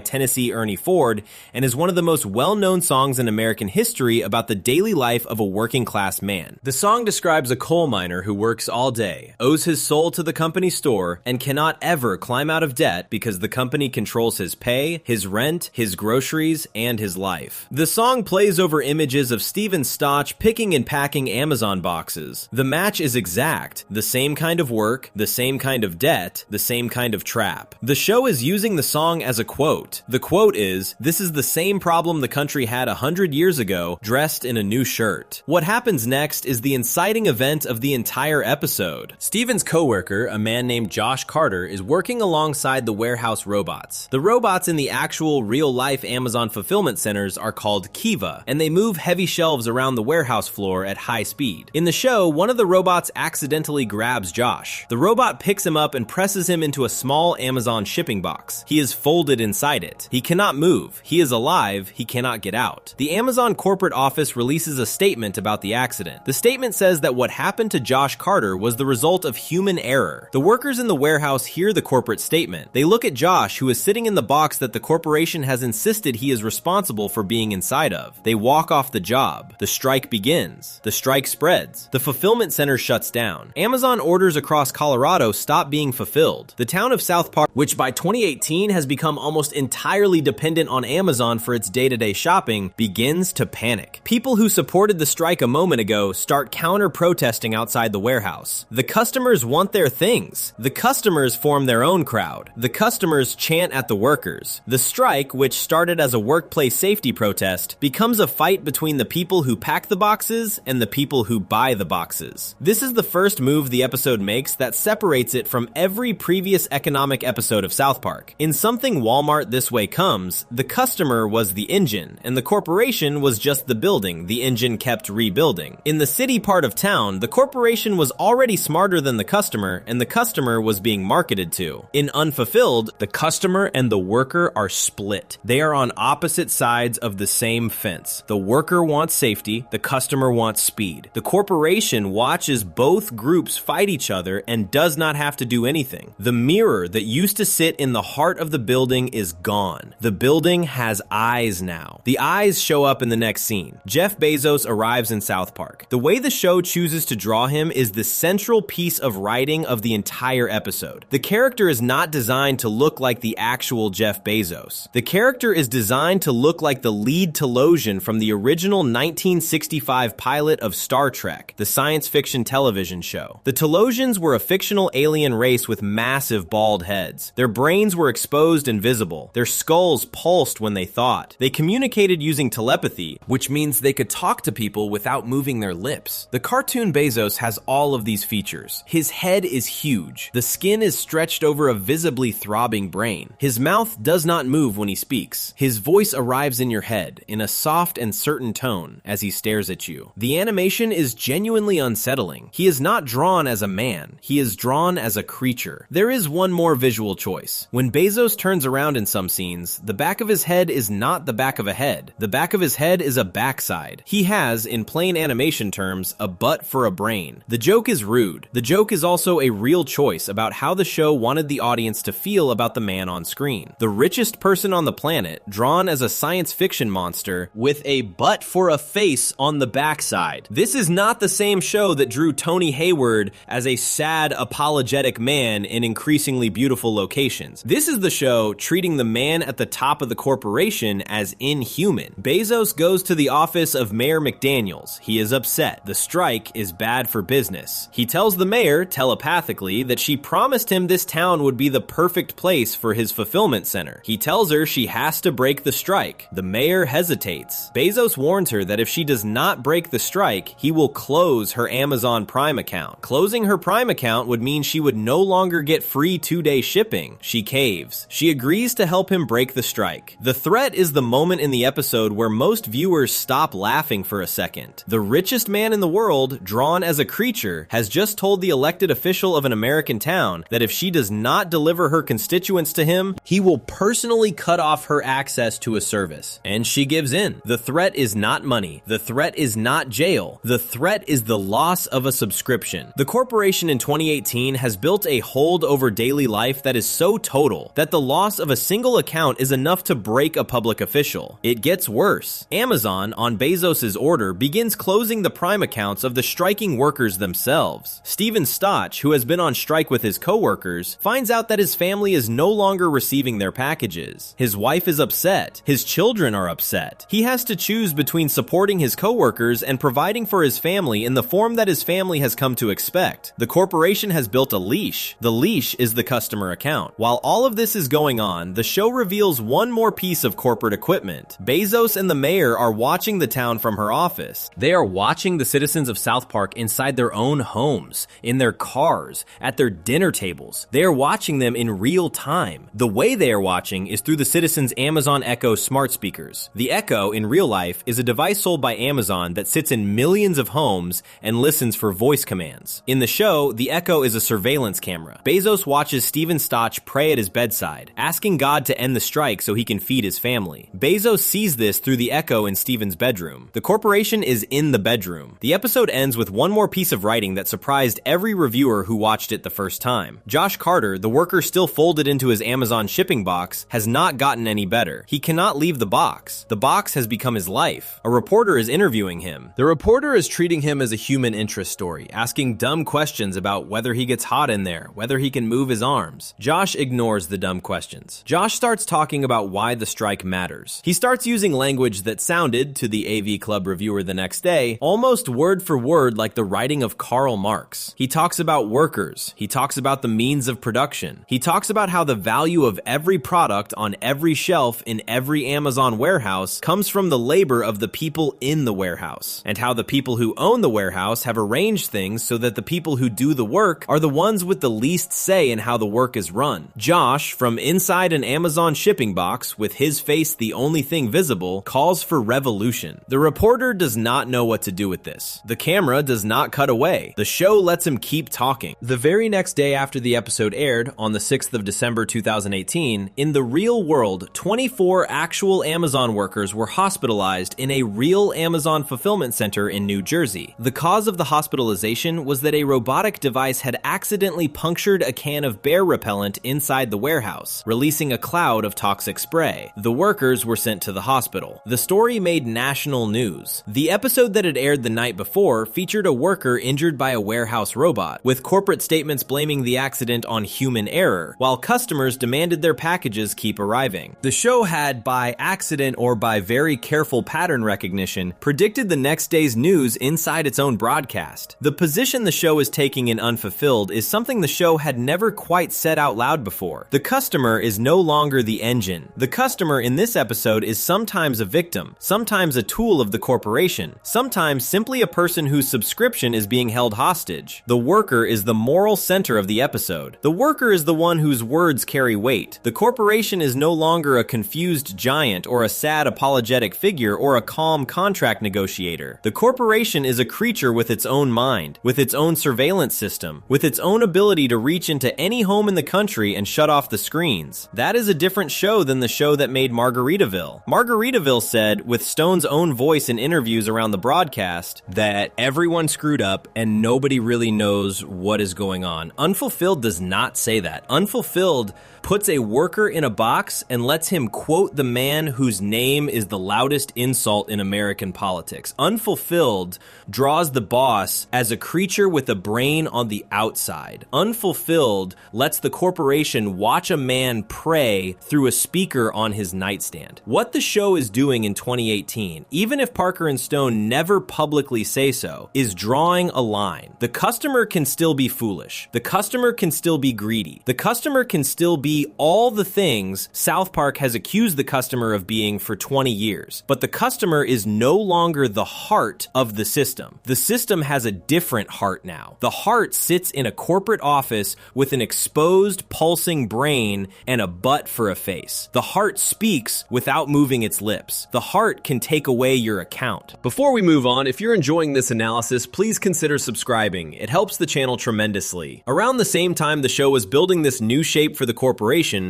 Tennessee Ernie Ford, and is one of the most well-known songs in American history about the daily life of a working-class man. The song describes a coal miner who works all day, owes his soul to the company store, and cannot ever climb out of debt because the company controls his pay, his rent, his groceries, and his life. The song plays over images of Steven Stotch picking and packing Amazon boxes. The match is exact. The same kind of work, the same kind of debt, the same kind of trap. The show is using the song as a quote. The quote is, "This is the same problem the country had 100 years ago, dressed in a new shirt." What happens next is the inciting event of the entire episode. Steven's coworker, a man named Josh Carter, is working alongside the warehouse robots. The robots in the actual real-life Amazon fulfillment centers are called Kiva, and they move heavy shelves around the warehouse floor at high speed. In the show, one of the robots accidentally grabs Josh. The robot picks him up and presses him into a small Amazon shipping box. He is folded inside it. He cannot move. He is alive. He cannot get out. The Amazon corporate office releases a statement about the accident. The statement says that what happened to Josh Carter was the result of human error. The workers in the warehouse hear the corporate statement. They look at Josh, who is sitting in the box that the corporation has insisted he is responsible for being inside of. They walk off the job. The strike begins. The strike spreads. The fulfillment center shuts down. Amazon orders across Colorado stop being fulfilled. The town of South Park, which by 2018 has become almost entirely dependent on Amazon for its day-to-day shopping, begins to panic. People who supported the strike a moment ago start counter-protesting outside the warehouse. The customers want their things. The customers form their own crowd. The customers chant at the workers. The strike, which started as a workplace safety protest, becomes a fight between the people who pack the boxes and the people who buy the boxes. This is the first move the episode makes that separates it from every previous economic episode of South Park. In Something Walmart This Way Comes, the customer was the engine, and the corporation was just the building the engine kept rebuilding. In the city part of town, the corporation was already smarter than the customer, and the customer was being marketed to. In Unfulfilled, the customer and the worker are split. They are on opposite sides of the same fence. The worker wants safety, the customer wants speed. The corporation watches both groups fight each other and does not have to do anything. The mirror that used to sit in the heart of the building is gone. The building has eyes now. The eyes show up in the next scene. Jeff Bezos arrives in South Park. The way the show chooses to draw him is the central piece of writing of the entire episode. The character is not designed to look like the actual Jeff Bezos. The character is designed to look like the lead Telosian from the the original 1965 pilot of Star Trek, the science fiction television show. The Telosians were a fictional alien race with massive bald heads. Their brains were exposed and visible. Their skulls pulsed when they thought. They communicated using telepathy, which means they could talk to people without moving their lips. The cartoon Bezos has all of these features. His head is huge. The skin is stretched over a visibly throbbing brain. His mouth does not move when he speaks. His voice arrives in your head in a soft and certain tone as he stares at you. The animation is genuinely unsettling. He is not drawn as a man. He is drawn as a creature. There is one more visual choice. When Bezos turns around in some scenes, the back of his head is not the back of a head. The back of his head is a backside. He has, in plain animation terms, a butt for a brain. The joke is rude. The joke is also a real choice about how the show wanted the audience to feel about the man on screen. The richest person on the planet, drawn as a science fiction monster with a butt for a face on the backside. This is not the same show that drew Tony Hayward as a sad, apologetic man in increasingly beautiful locations. This is the show treating the man at the top of the corporation as inhuman. Bezos goes to the office of Mayor McDaniels. He is upset. The strike is bad for business. He tells the mayor, telepathically, that she promised him this town would be the perfect place for his fulfillment center. He tells her she has to break the strike. The mayor hesitates. Bezos warns her that if she does not break the strike, he will close her Amazon Prime account. Closing her Prime account would mean she would no longer get free 2-day shipping. She caves. She agrees to help him break the strike. The threat is the moment in the episode where most viewers stop laughing for a second. The richest man in the world, drawn as a creature, has just told the elected official of an American town that if she does not deliver her constituents to him, he will personally cut off her access to a service. And she gives in. The threat is not money. The threat is not jail. The threat is the loss of a subscription. The corporation in 2018 has built a hold over daily life that is so total that the loss of a single account is enough to break a public official. It gets worse. Amazon, on Bezos' order, begins closing the Prime accounts of the striking workers themselves. Steven Stotch, who has been on strike with his co-workers, finds out that his family is no longer receiving their packages. His wife is upset. His children are upset. He has to choose between supporting his co-workers and providing for his family in the form that his family has come to expect. The corporation has built a leash. The leash is the customer account. While all of this is going on, the show reveals one more piece of corporate equipment. Bezos and the mayor are watching the town from her office. They are watching the citizens of South Park inside their own homes, in their cars, at their dinner tables. They are watching them in real time. The way they are watching is through the citizens' Amazon Echo smart speakers. The Echo, in real life, is a device sold by Amazon that sits in millions of homes and listens for voice commands. In the show, the Echo is a surveillance camera. Bezos watches Steven Stotch pray at his bedside, asking God to end the strike so he can feed his family. Bezos sees this through the Echo in Steven's bedroom. The corporation is in the bedroom. The episode ends with one more piece of writing that surprised every reviewer who watched it the first time. Josh Carter, the worker still folded into his Amazon shipping box, has not gotten any better. He cannot leave the box. The box has become his life. A reporter is interviewing him. The reporter is treating him as a human interest story, asking dumb questions about whether he gets hot in there, whether he can move his arms. Josh ignores the dumb questions. Josh starts talking about why the strike matters. He starts using language that sounded, to the AV Club reviewer the next day, almost word for word like the writing of Karl Marx. He talks about workers. He talks about the means of production. He talks about how the value of every product on every shelf in every Amazon warehouse comes from the labor of the people in the warehouse, and how the people who own the warehouse have arranged things so that the people who do the work are the ones with the least say in how the work is run. Josh, from inside an Amazon shipping box, with his face the only thing visible, calls for revolution. The reporter does not know what to do with this. The camera does not cut away. The show lets him keep talking. The very next day after the episode aired, on the 6th of December 2018, in the real world, 24 actual Amazon workers were hospitalized in a real Amazon fulfillment center in New Jersey. The cause of the hospitalization was that a robotic device had accidentally punctured a can of bear repellent inside the warehouse, releasing a cloud of toxic spray. The workers were sent to the hospital. The story made national news. The episode that had aired the night before featured a worker injured by a warehouse robot, with corporate statements blaming the accident on human error, while customers demanded their packages keep arriving. The show had, by accident or by very careful powerful pattern recognition, predicted the next day's news inside its own broadcast. The position the show is taking in Unfulfilled is something the show had never quite said out loud before. The customer is no longer the engine. The customer in this episode is sometimes a victim, sometimes a tool of the corporation, sometimes simply a person whose subscription is being held hostage. The worker is the moral center of the episode. The worker is the one whose words carry weight. The corporation is no longer a confused giant or a sad apologetic figure or a calm contract negotiator. The corporation is a creature with its own mind, with its own surveillance system, with its own ability to reach into any home in the country and shut off the screens. That is a different show than the show that made Margaritaville. Margaritaville said, with Stone's own voice in interviews around the broadcast, that everyone screwed up and nobody really knows what is going on. Unfulfilled does not say that. Unfulfilled puts a worker in a box and lets him quote the man whose name is the loudest insult in American politics. Unfulfilled draws the boss as a creature with a brain on the outside. Unfulfilled lets the corporation watch a man pray through a speaker on his nightstand. What the show is doing in 2018, even if Parker and Stone never publicly say so, is drawing a line. The customer can still be foolish. The customer can still be greedy. The customer can still be all the things South Park has accused the customer of being for 20 years. But the customer is no longer the heart of the system. The system has a different heart now. The heart sits in a corporate office with an exposed, pulsing brain and a butt for a face. The heart speaks without moving its lips. The heart can take away your account. Before we move on, if you're enjoying this analysis, please consider subscribing. It helps the channel tremendously. Around the same time the show was building this new shape for the corporation,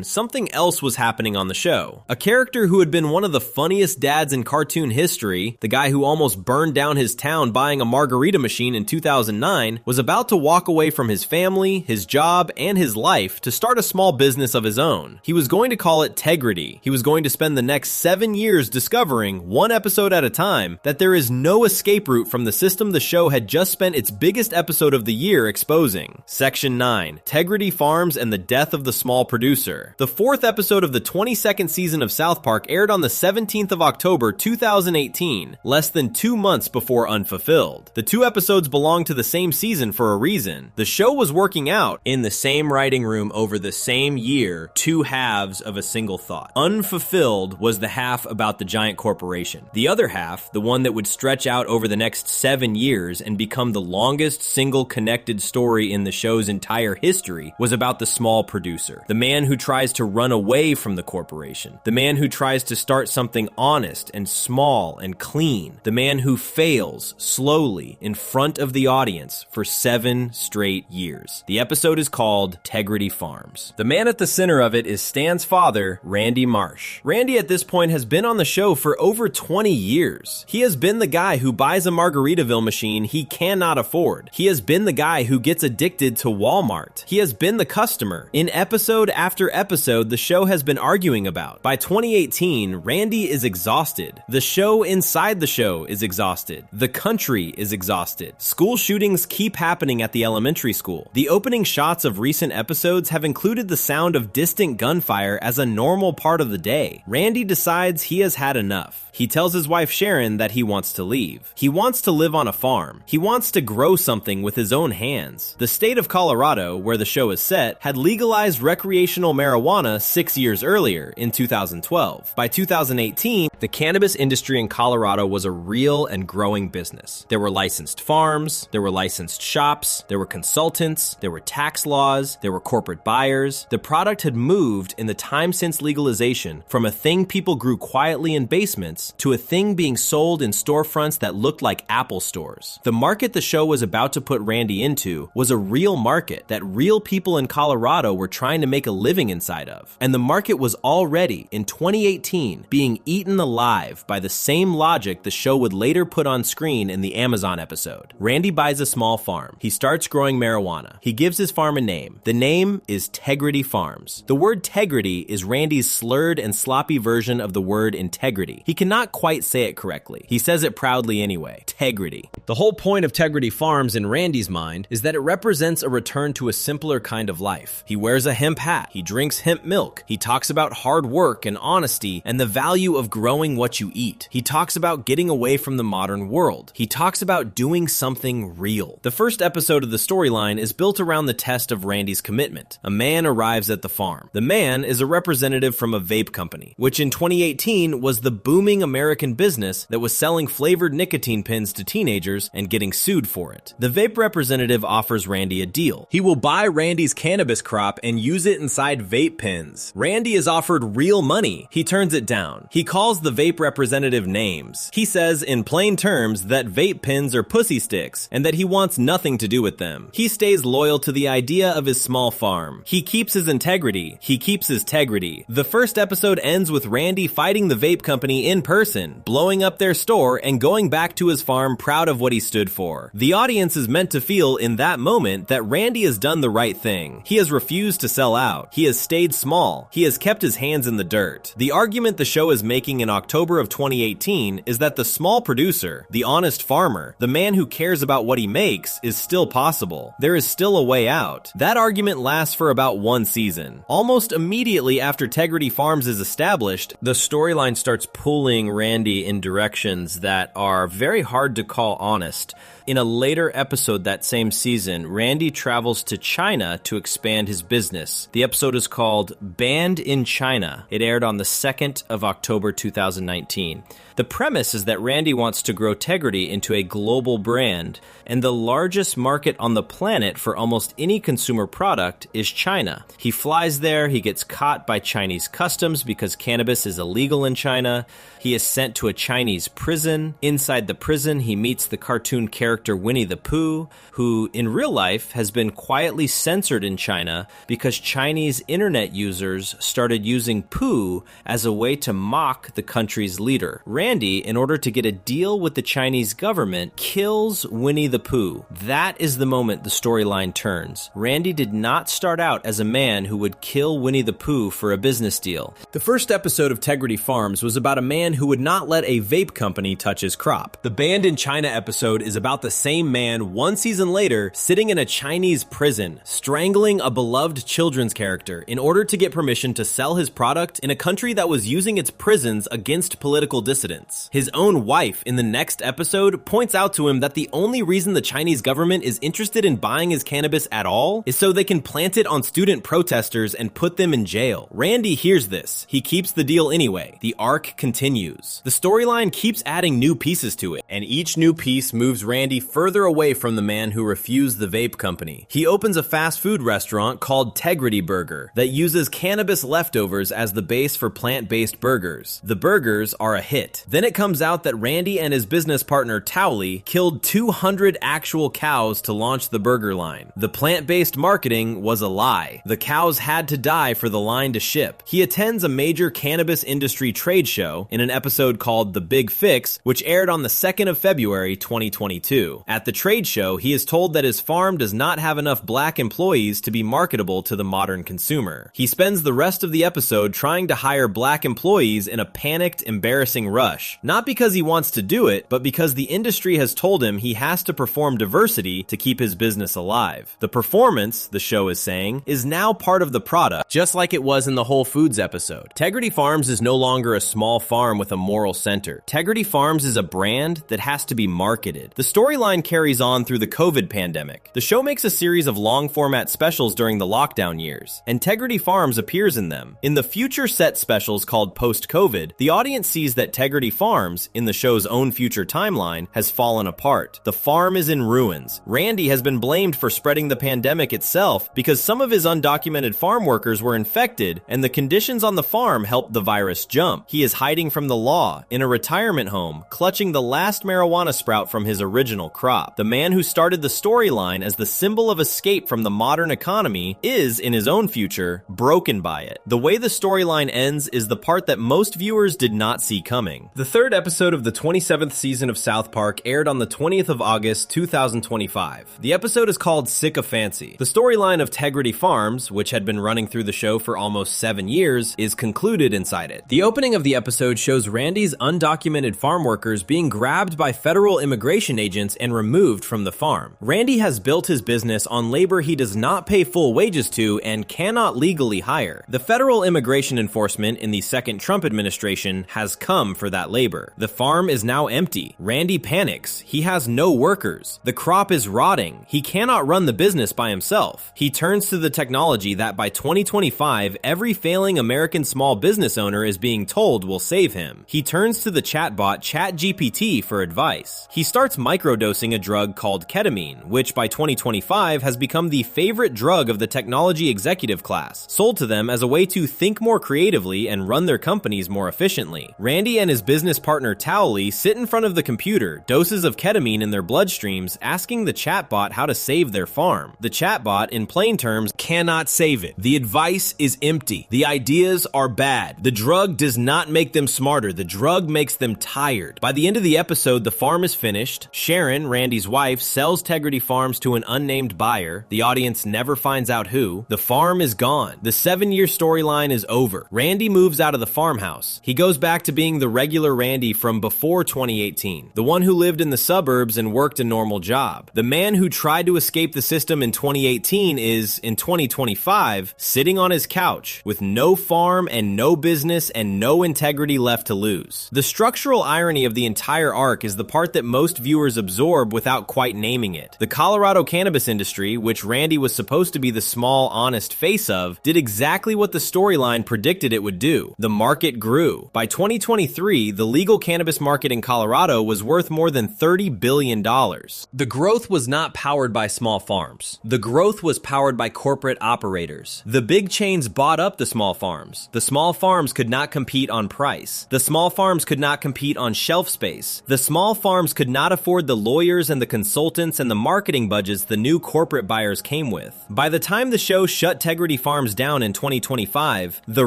something else was happening on the show. A character who had been one of the funniest dads in cartoon history, the guy who almost burned down his town buying a margarita machine in 2009, was about to walk away from his family, his job, and his life to start a small business of his own. He was going to call it Tegrity. He was going to spend the next 7 years discovering, one episode at a time, that there is no escape route from the system the show had just spent its biggest episode of the year exposing. Section 9, Tegrity Farms and the Death of the Small Producer. The 4th episode of the 22nd season of South Park aired on the 17th of October 2018, less than 2 months before Unfulfilled. The 2 episodes belong to the same season for a reason. The show was working out in the same writing room over the same year, 2 halves of a single thought. Unfulfilled was the half about the giant corporation. The other half, the one that would stretch out over the next 7 years and become the longest single connected story in the show's entire history, was about the small producer. The man who tries to run away from the corporation. The man who tries to start something honest and small and clean. The man who fails slowly in front of the audience for 7 straight years. The episode is called Tegrity Farms. The man at the center of it is Stan's father, Randy Marsh. Randy at this point has been on the show for over 20 years. He has been the guy who buys a Margaritaville machine he cannot afford. He has been the guy who gets addicted to Walmart. He has been the customer. In episode after episode, the show has been arguing about. By 2018, Randy is exhausted. The show inside the show is exhausted. The country is exhausted. School shootings keep happening at the elementary school. The opening shots of recent episodes have included the sound of distant gunfire as a normal part of the day. Randy decides he has had enough. He tells his wife Sharon that he wants to leave. He wants to live on a farm. He wants to grow something with his own hands. The state of Colorado, where the show is set, had legalized recreational marijuana 6 years earlier, in 2012. By 2018, the cannabis industry in Colorado was a real and growing business. There were licensed farms, there were licensed shops, there were consultants, there were tax laws, there were corporate buyers. The product had moved in the time since legalization from a thing people grew quietly in basements to a thing being sold in storefronts that looked like Apple stores. The market the show was about to put Randy into was a real market that real people in Colorado were trying to make a living inside of. And the market was already, in 2018, being eaten alive by the same logic the show would later put on screen in the Amazon episode. Randy buys a small farm. He starts growing marijuana. He gives his farm a name. The name is Tegrity Farms. The word Tegrity is Randy's slurred and sloppy version of the word integrity. He cannot quite say it correctly. He says it proudly anyway. Tegrity. The whole point of Tegrity Farms in Randy's mind is that it represents a return to a simpler kind of life. He wears a hemp hat. He drinks hemp milk. He talks about hard work and honesty and the value of growing what what you eat. He talks about getting away from the modern world. He talks about doing something real. The first episode of the storyline is built around the test of Randy's commitment. A man arrives at the farm. The man is a representative from a vape company, which in 2018 was the booming American business that was selling flavored nicotine pins to teenagers and getting sued for it. The vape representative offers Randy a deal. He will buy Randy's cannabis crop and use it inside vape pens. Randy is offered real money. He turns it down. He calls the vape representative names. He says in plain terms that vape pens are pussy sticks and that he wants nothing to do with them. He stays loyal to the idea of his small farm. He keeps his integrity. He keeps his tegrity. The first episode ends with Randy fighting the vape company in person, blowing up their store and going back to his farm proud of what he stood for. The audience is meant to feel in that moment that Randy has done the right thing. He has refused to sell out. He has stayed small. He has kept his hands in the dirt. The argument the show is making in October of 2018 is that the small producer, the honest farmer, the man who cares about what he makes is still possible. There is still a way out. That argument lasts for about one season. Almost immediately after Tegrity Farms is established, the storyline starts pulling Randy in directions that are very hard to call honest. In a later episode that same season, Randy travels to China to expand his business. The episode is called Banned in China. It aired on the 2nd of October 2019. The premise is that Randy wants to grow Tegrity into a global brand, and the largest market on the planet for almost any consumer product is China. He flies there, he gets caught by Chinese customs because cannabis is illegal in China. He is sent to a Chinese prison. Inside the prison, he meets the cartoon character Winnie the Pooh, who in real life has been quietly censored in China because Chinese internet users started using Pooh as a way to mock the country's leader. Randy, in order to get a deal with the Chinese government, kills Winnie the Pooh. That is the moment the storyline turns. Randy did not start out as a man who would kill Winnie the Pooh for a business deal. The first episode of Tegrity Farms was about a man who would not let a vape company touch his crop. The Banned in China episode is about the same man one season later sitting in a Chinese prison, strangling a beloved children's character in order to get permission to sell his product in a country that was using its prisons against political dissidents. His own wife in the next episode points out to him that the only reason the Chinese government is interested in buying his cannabis at all is so they can plant it on student protesters and put them in jail. Randy hears this. He keeps the deal anyway. The arc continues. The storyline keeps adding new pieces to it, and each new piece moves Randy further away from the man who refused the vape company. He opens a fast food restaurant called Tegrity Burger that uses cannabis leftovers as the base for plant-based burgers. The burgers are a hit. Then it comes out that Randy and his business partner Towley killed 200 actual cows to launch the burger line. The plant-based marketing was a lie. The cows had to die for the line to ship. He attends a major cannabis industry trade show in an episode called The Big Fix, which aired on the 2nd of February 2022. At the trade show, he is told that his farm does not have enough black employees to be marketable to the modern consumer. He spends the rest of the episode trying to hire black employees in a panicked, embarrassing rush. Not because he wants to do it, but because the industry has told him he has to perform diversity to keep his business alive. The performance, the show is saying, is now part of the product, just like it was in the Whole Foods episode. Tegrity Farms is no longer a small farm with a moral center. Tegrity Farms is a brand that has to be marketed. The storyline carries on through the COVID pandemic. The show makes a series of long-format specials during the lockdown years, and Tegrity Farms appears in them. In the future set specials called Post-COVID, the audience sees that Tegrity Farms, in the show's own future timeline, has fallen apart. The farm is in ruins. Randy has been blamed for spreading the pandemic itself because some of his undocumented farm workers were infected, and the conditions on the farm helped the virus jump. He is hiding from the law in a retirement home, clutching the last marijuana sprout from his original crop. The man who started the storyline as the symbol of escape from the modern economy is, in his own future, broken by it. The way the storyline ends is the part that most viewers did not see coming. The third episode of the 27th season of South Park aired on the 20th of August, 2025. The episode is called Sick of Fancy. The storyline of Tegrity Farms, which had been running through the show for almost 7 years, is concluded inside it. The opening of the episode shows Randy's undocumented farm workers being grabbed by federal immigration agents and removed from the farm. Randy has built his business on labor he does not pay full wages to and cannot legally hire. The federal immigration enforcement in the second Trump administration has has come for that labor. The farm is now empty. Randy panics. He has no workers. The crop is rotting. He cannot run the business by himself. He turns to the technology that by 2025, every failing American small business owner is being told will save him. He turns to the chatbot ChatGPT for advice. He starts microdosing a drug called ketamine, which by 2025 has become the favorite drug of the technology executive class, sold to them as a way to think more creatively and run their companies more efficiently. Randy and his business partner Towley sit in front of the computer, doses of ketamine in their bloodstreams, asking the chatbot how to save their farm. The chatbot, in plain terms, cannot save it. The advice is empty. The ideas are bad. The drug does not make them smarter. The drug makes them tired. By the end of the episode, the farm is finished. Sharon, Randy's wife, sells Tegrity Farms to an unnamed buyer. The audience never finds out who. The farm is gone. The 7-year storyline is over. Randy moves out of the farmhouse. He goes back to being the regular Randy from before 2018, the one who lived in the suburbs and worked a normal job. The man who tried to escape the system in 2018 is, in 2025, sitting on his couch with no farm and no business and no integrity left to lose. The structural irony of the entire arc is the part that most viewers absorb without quite naming it. The Colorado cannabis industry, which Randy was supposed to be the small, honest face of, did exactly what the storyline predicted it would do. The market grew. By 2023, the legal cannabis market in Colorado was worth more than $30 billion. The growth was not powered by small farms. The growth was powered by corporate operators. The big chains bought up the small farms. The small farms could not compete on price. The small farms could not compete on shelf space. The small farms could not afford the lawyers and the consultants and the marketing budgets the new corporate buyers came with. By the time the show shut Tegrity Farms down in 2025, the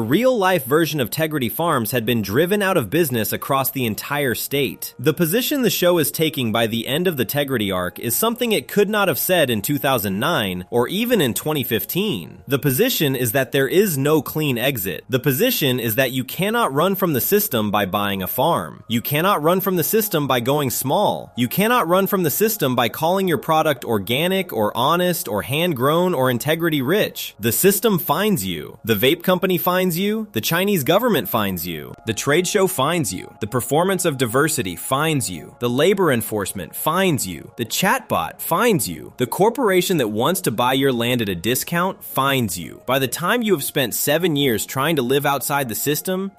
real-life version of Tegrity Farms had been driven out of business across the entire state. The position the show is taking by the end of the Tegrity arc is something it could not have said in 2009 or even in 2015. The position is that there is no clean exit. The position is that you cannot run from the system by buying a farm. You cannot run from the system by going small. You cannot run from the system by calling your product organic or honest or hand-grown or integrity rich. The system finds you. The vape company finds you. The Chinese government finds you. The trade show finds you. The performance of diversity finds you. The labor enforcement finds you. The chatbot finds you. The corporation that wants to buy your land at a discount finds you. By the time you have spent 7 years trying to live outside the system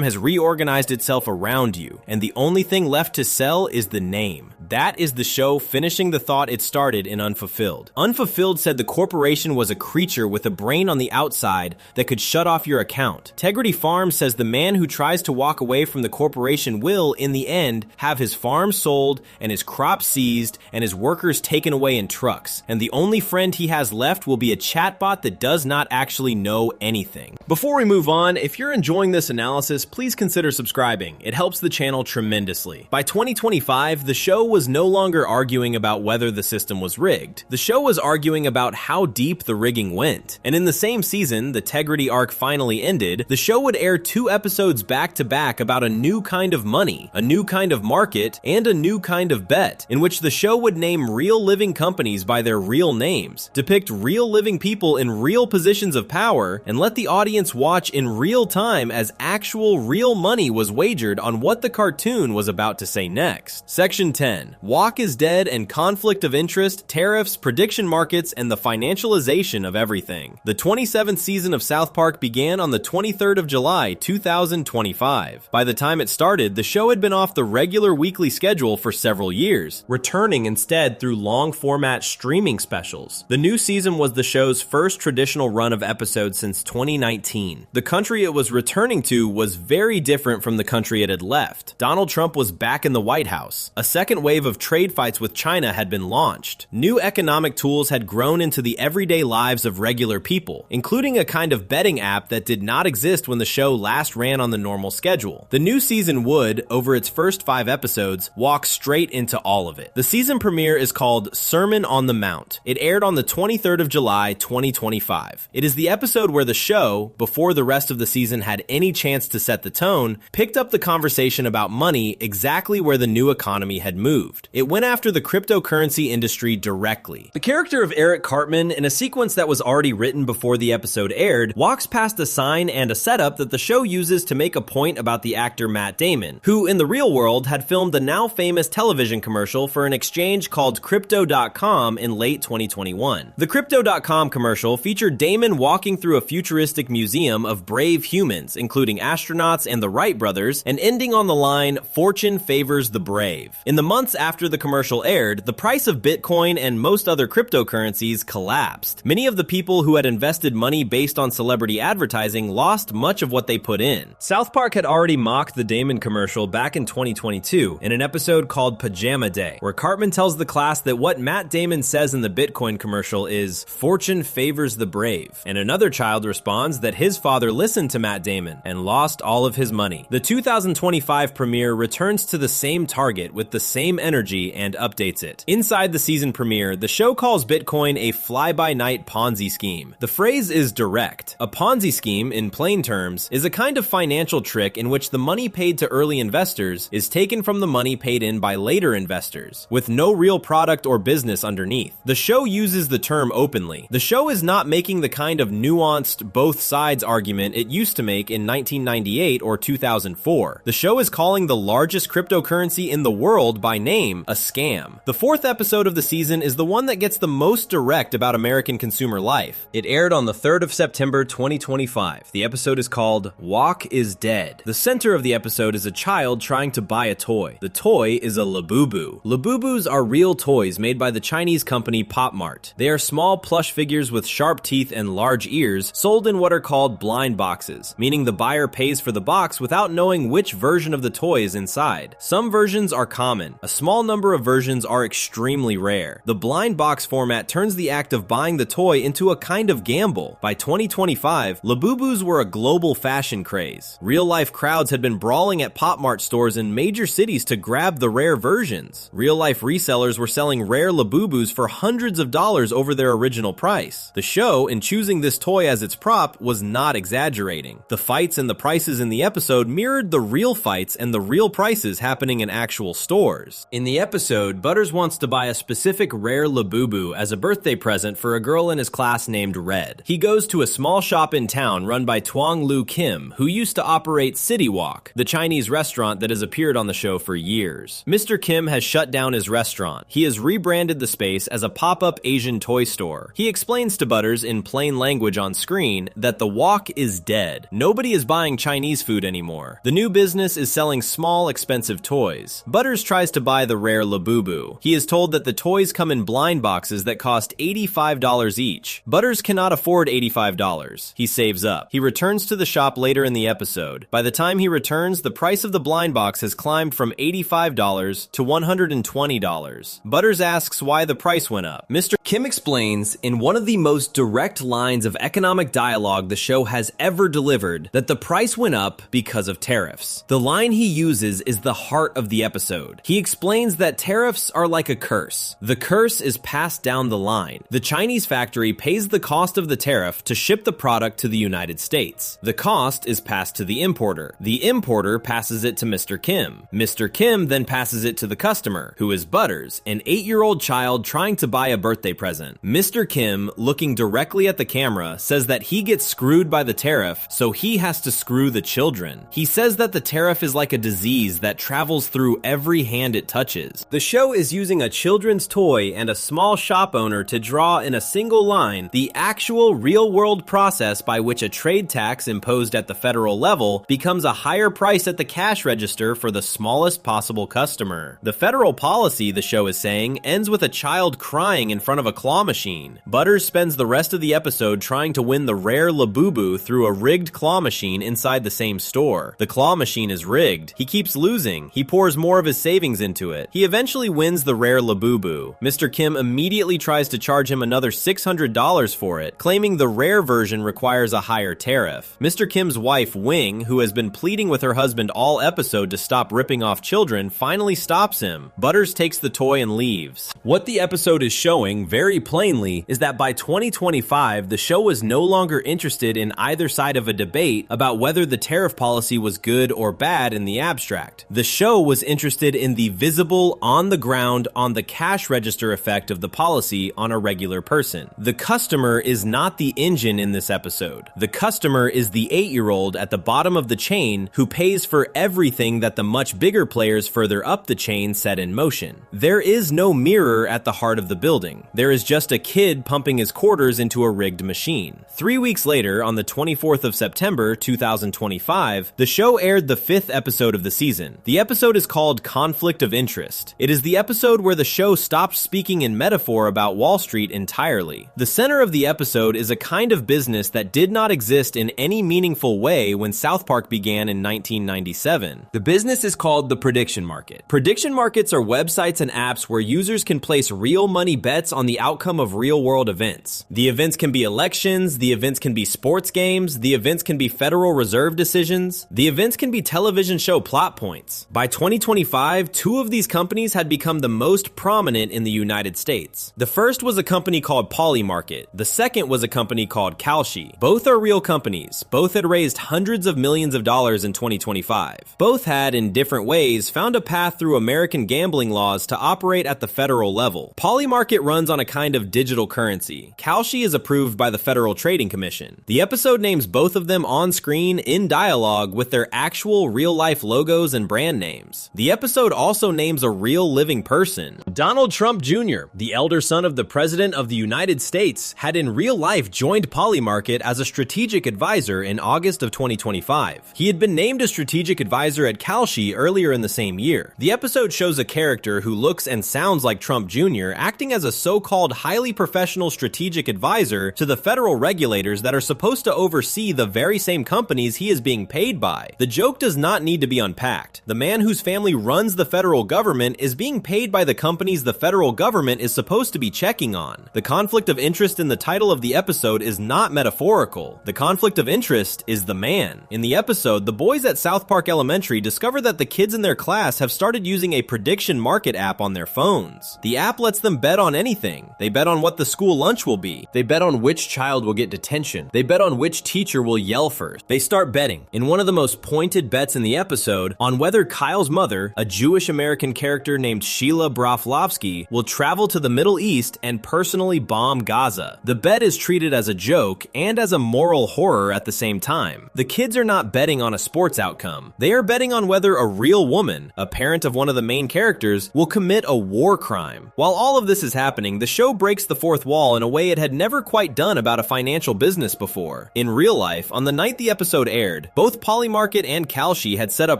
has reorganized itself around you, and the only thing left to sell is the name. That is the show finishing the thought it started in Unfulfilled. Unfulfilled said the corporation was a creature with a brain on the outside that could shut off your account. Tegrity Farms says the man who tries to walk away from the corporation will, in the end, have his farm sold and his crop seized and his workers taken away in trucks, and the only friend he has left will be a chatbot that does not actually know anything. Before we move on, if you're enjoying this analysis, please consider subscribing. It helps the channel tremendously. By 2025, the show was no longer arguing about whether the system was rigged. The show was arguing about how deep the rigging went. And in the same season, the Tegrity arc finally ended, the show would air 2 episodes back to back about a new kind of money, a new kind of market, and a new kind of bet, in which the show would name real living companies by their real names, depict real living people in real positions of power, and let the audience watch in real time as actual real money was wagered on what the cartoon was about to say next. Section 10. Walk is Dead and Conflict of Interest, Tariffs, Prediction Markets, and the Financialization of Everything. The 27th season of South Park began on the 23rd of July, 2025. By the time it started, the show had been off the regular weekly schedule for several years, returning instead through long-format streaming specials. The new season was the show's first traditional run of episodes since 2019. The country it was returning to was very different from the country it had left. Donald Trump was back in the White House. A second wave of trade fights with China had been launched. New economic tools had grown into the everyday lives of regular people, including a kind of betting app that did not exist when the show last ran on the normal schedule. The new season would, over its first 5 episodes, walk straight into all of it. The season premiere is called Sermon on the Mount. It aired on the 23rd of July, 2025. It is the episode where the show, before the rest of the season had any chance to set the tone, picked up the conversation about money exactly where the new economy had moved. moved. It went after the cryptocurrency industry directly. The character of Eric Cartman, in a sequence that was already written before the episode aired, walks past a sign and a setup that the show uses to make a point about the actor Matt Damon, who in the real world had filmed the now famous television commercial for an exchange called Crypto.com in late 2021. The Crypto.com commercial featured Damon walking through a futuristic museum of brave humans, including astronauts and the Wright brothers, and ending on the line, "Fortune favors the brave." In the months after the commercial aired, the price of Bitcoin and most other cryptocurrencies collapsed. Many of the people who had invested money based on celebrity advertising lost much of what they put in. South Park had already mocked the Damon commercial back in 2022 in an episode called Pajama Day, where Cartman tells the class that what Matt Damon says in the Bitcoin commercial is, "Fortune favors the brave." And another child responds that his father listened to Matt Damon and lost all of his money. The 2025 premiere returns to the same target with the same energy and updates it. Inside the season premiere, the show calls Bitcoin a fly-by-night Ponzi scheme. The phrase is direct. A Ponzi scheme, in plain terms, is a kind of financial trick in which the money paid to early investors is taken from the money paid in by later investors, with no real product or business underneath. The show uses the term openly. The show is not making the kind of nuanced both sides argument it used to make in 1998 or 2004. The show is calling the largest cryptocurrency in the world by name a scam. The fourth episode of the season is the one that gets the most direct about American consumer life. It aired on the 3rd of September 2025. The episode is called Walk is Dead. The center of the episode is a child trying to buy a toy. The toy is a Labubu. Labubus are real toys made by the Chinese company Pop Mart. They are small plush figures with sharp teeth and large ears sold in what are called blind boxes, meaning the buyer pays for the box without knowing which version of the toy is inside. Some versions are common. A small number of versions are extremely rare. The blind box format turns the act of buying the toy into a kind of gamble. By 2025, Labubus were a global fashion craze. Real-life crowds had been brawling at Pop Mart stores in major cities to grab the rare versions. Real-life resellers were selling rare Labubus for hundreds of dollars over their original price. The show, in choosing this toy as its prop, was not exaggerating. The fights and the prices in the episode mirrored the real fights and the real prices happening in actual stores. In the episode, Butters wants to buy a specific rare Labubu as a birthday present for a girl in his class named Red. He goes to a small shop in town run by Twang Lu Kim, who used to operate City Walk, the Chinese restaurant that has appeared on the show for years. Mr. Kim has shut down his restaurant. He has rebranded the space as a pop-up Asian toy store. He explains to Butters in plain language on screen that the walk is dead. Nobody is buying Chinese food anymore. The new business is selling small, expensive toys. Butters tries to buy the rare Labubu. He is told that the toys come in blind boxes that cost $85 each. Butters cannot afford $85. He saves up. He returns to the shop later in the episode. By the time he returns, the price of the blind box has climbed from $85 to $120. Butters asks why the price went up. Mr. Kim explains, in one of the most direct lines of economic dialogue the show has ever delivered, that the price went up because of tariffs. The line he uses is the heart of the episode. He explains that tariffs are like a curse. The curse is passed down the line. The Chinese factory pays the cost of the tariff to ship the product to the United States. The cost is passed to the importer. The importer passes it to Mr. Kim. Mr. Kim then passes it to the customer, who is Butters, an 8-year-old child trying to buy a birthday present. Mr. Kim, looking directly at the camera, says that he gets screwed by the tariff, so he has to screw the children. He says that the tariff is like a disease that travels through every hand it touches. The show is using a children's toy and a small shop owner to draw in a single line the actual real-world process by which a trade tax imposed at the federal level becomes a higher price at the cash register for the smallest possible customer. The federal policy, the show is saying, ends with a child crying in front of a claw machine. Butters spends the rest of the episode trying to win the rare Labubu through a rigged claw machine inside the same store. The claw machine is rigged. He keeps losing. He pours more of his savings into it. He eventually wins the rare Labubu. Mr. Kim immediately tries to charge him another $600 for it, claiming the rare version requires a higher tariff. Mr. Kim's wife, Wing, who has been pleading with her husband all episode to stop ripping off children, finally stops him. Butters takes the toy and leaves. What the episode is showing, very plainly, is that by 2025, the show was no longer interested in either side of a debate about whether the tariff policy was good or bad in the abstract. The show was interested in the visible, on the ground, on the cash register effect of the policy on a regular person. The customer is not the engine in this episode. The customer is the 8-year-old at the bottom of the chain who pays for everything that the much bigger players further up the chain set in motion. There is no mirror at the heart of the building. There is just a kid pumping his quarters into a rigged machine. 3 weeks later, on the 24th of September 2025, the show aired the 5th episode of the season. The episode is called Conflict of Interest. It is the episode where the show stopped speaking in metaphor about Wall Street entirely. The center of the episode is a kind of business that did not exist in any meaningful way when South Park began in 1997. The business is called the prediction market. Prediction markets are websites and apps where users can place real money bets on the outcome of real-world events. The events can be elections, the events can be sports games, the events can be Federal Reserve decisions, the events can be television show plot points. By 2025, 2 of these companies had become the most prominent in the United States. The first was a company called Polymarket. The second was a company called Kalshi. Both are real companies. Both had raised hundreds of millions of dollars in 2025. Both had, in different ways, found a path through American gambling laws to operate at the federal level. Polymarket runs on a kind of digital currency. Kalshi is approved by the Federal Trading Commission. The episode names both of them on screen in dialogue with their actual real-life logos and brand names. The episode also names a real living person. Donald Trump Jr., the elder son of the President of the United States, had in real life joined Polymarket as a strategic advisor in August of 2025. He had been named a strategic advisor at Kalshi earlier in the same year. The episode shows a character who looks and sounds like Trump Jr. acting as a so-called highly professional strategic advisor to the federal regulators that are supposed to oversee the very same companies he is being paid by. The joke does not need to be unpacked. The man whose family runs the federal government is being paid by the companies the federal government is supposed to be checking on. The conflict of interest in the title of the episode is not metaphorical. The conflict of interest is the man. In the episode, the boys at South Park Elementary discover that the kids in their class have started using a prediction market app on their phones. The app lets them bet on anything. They bet on what the school lunch will be. They bet on which child will get detention. They bet on which teacher will yell first. They start betting, in one of the most pointed bets in the episode, on whether Kyle's mother, a Jewish American character named Sheila Broflovsky, will travel to the Middle East and personally bomb Gaza. The bet is treated as a joke and as a moral horror at the same time. The kids are not betting on a sports outcome. They are betting on whether a real woman, a parent of one of the main characters, will commit a war crime. While all of this is happening, the show breaks the fourth wall in a way it had never quite done about a financial business before. In real life, on the night the episode aired, both Polymarket and Kalshi had set up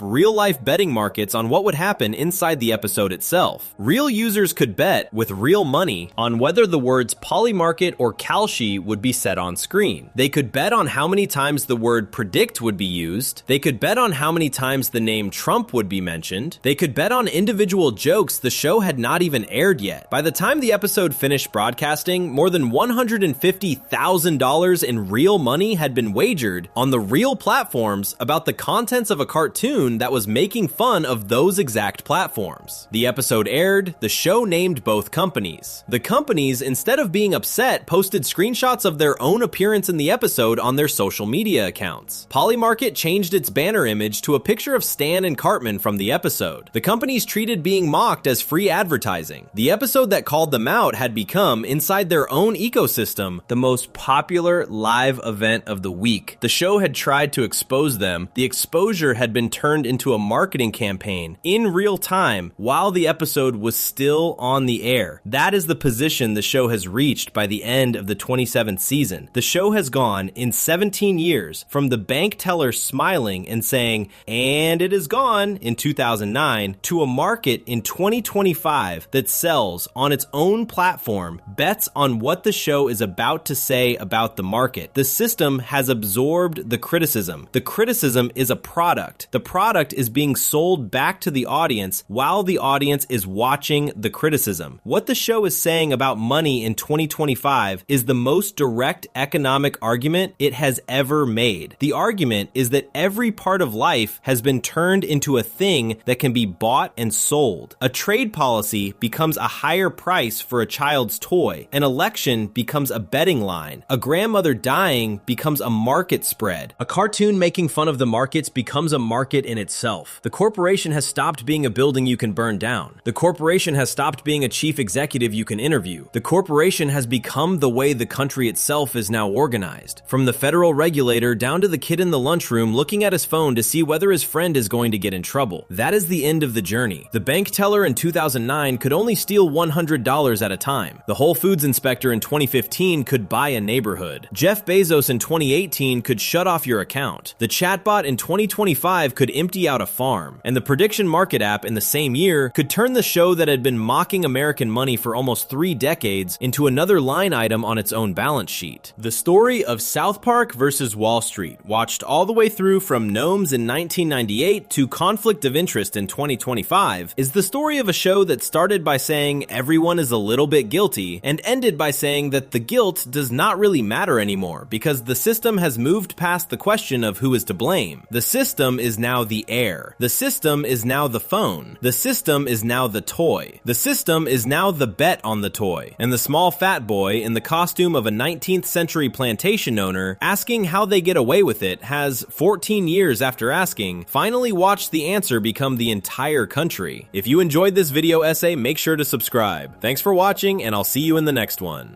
real-life betting markets on what would happen inside the episode itself. Real users could bet, with real money, on whether the words Polymarket or Kalshi would be set on screen. They could bet on how many times the word predict would be used. They could bet on how many times the name Trump would be mentioned. They could bet on individual jokes the show had not even aired yet. By the time the episode finished broadcasting, more than $150,000 in real money had been wagered on the real platforms about the contents of a cartoon that was making fun of those exact platforms. The episode aired, the show named both companies. The companies, instead of being upset, posted screenshots of their own appearance in the episode on their social media accounts. Polymarket changed its banner image to a picture of Stan and Cartman from the episode. The companies treated being mocked as free advertising. The episode that called them out had become, inside their own ecosystem, the most popular live event of the week. The show had tried to expose them. The exposure had been turned into a marketing campaign in real time while the episode was still on the air. That is the position the show has reached by the end of the 27th season. The show has gone, in 17 years, from the bank teller smiling and saying, "And it is gone," in 2009, to a market in 2025 that sells on its own platform, bets on what the show is about to say about the market. The system has absorbed the criticism. The criticism is a product. The product is being sold back to the audience while the audience is watching the criticism. What the show is saying about money in 2025 is the most direct economic argument it has ever made. The argument is that every part of life has been turned into a thing that can be bought and sold. A trade policy becomes a higher price for a child's toy. An election becomes a betting line. A grandmother dying becomes a market spread. A cartoon making fun of the markets becomes a market in itself. The corporation has stopped being a building building you can burn down. The corporation has stopped being a chief executive you can interview. The corporation has become the way the country itself is now organized. From the federal regulator down to the kid in the lunchroom looking at his phone to see whether his friend is going to get in trouble. That is the end of the journey. The bank teller in 2009 could only steal $100 at a time. The Whole Foods inspector in 2015 could buy a neighborhood. Jeff Bezos in 2018 could shut off your account. The chatbot in 2025 could empty out a farm. And the prediction market app in the same year could turn the show that had been mocking American money for almost 3 decades into another line item on its own balance sheet. The story of South Park versus Wall Street, watched all the way through from Gnomes in 1998 to Conflict of Interest in 2025, is the story of a show that started by saying everyone is a little bit guilty and ended by saying that the guilt does not really matter anymore because the system has moved past the question of who is to blame. The system is now the air. The system is now the phone. The system is now the toy. The system is now the bet on the toy. And the small fat boy in the costume of a 19th century plantation owner asking how they get away with it has, 14 years after asking, finally watched the answer become the entire country. If you enjoyed this video essay, make sure to subscribe. Thanks for watching, and I'll see you in the next one.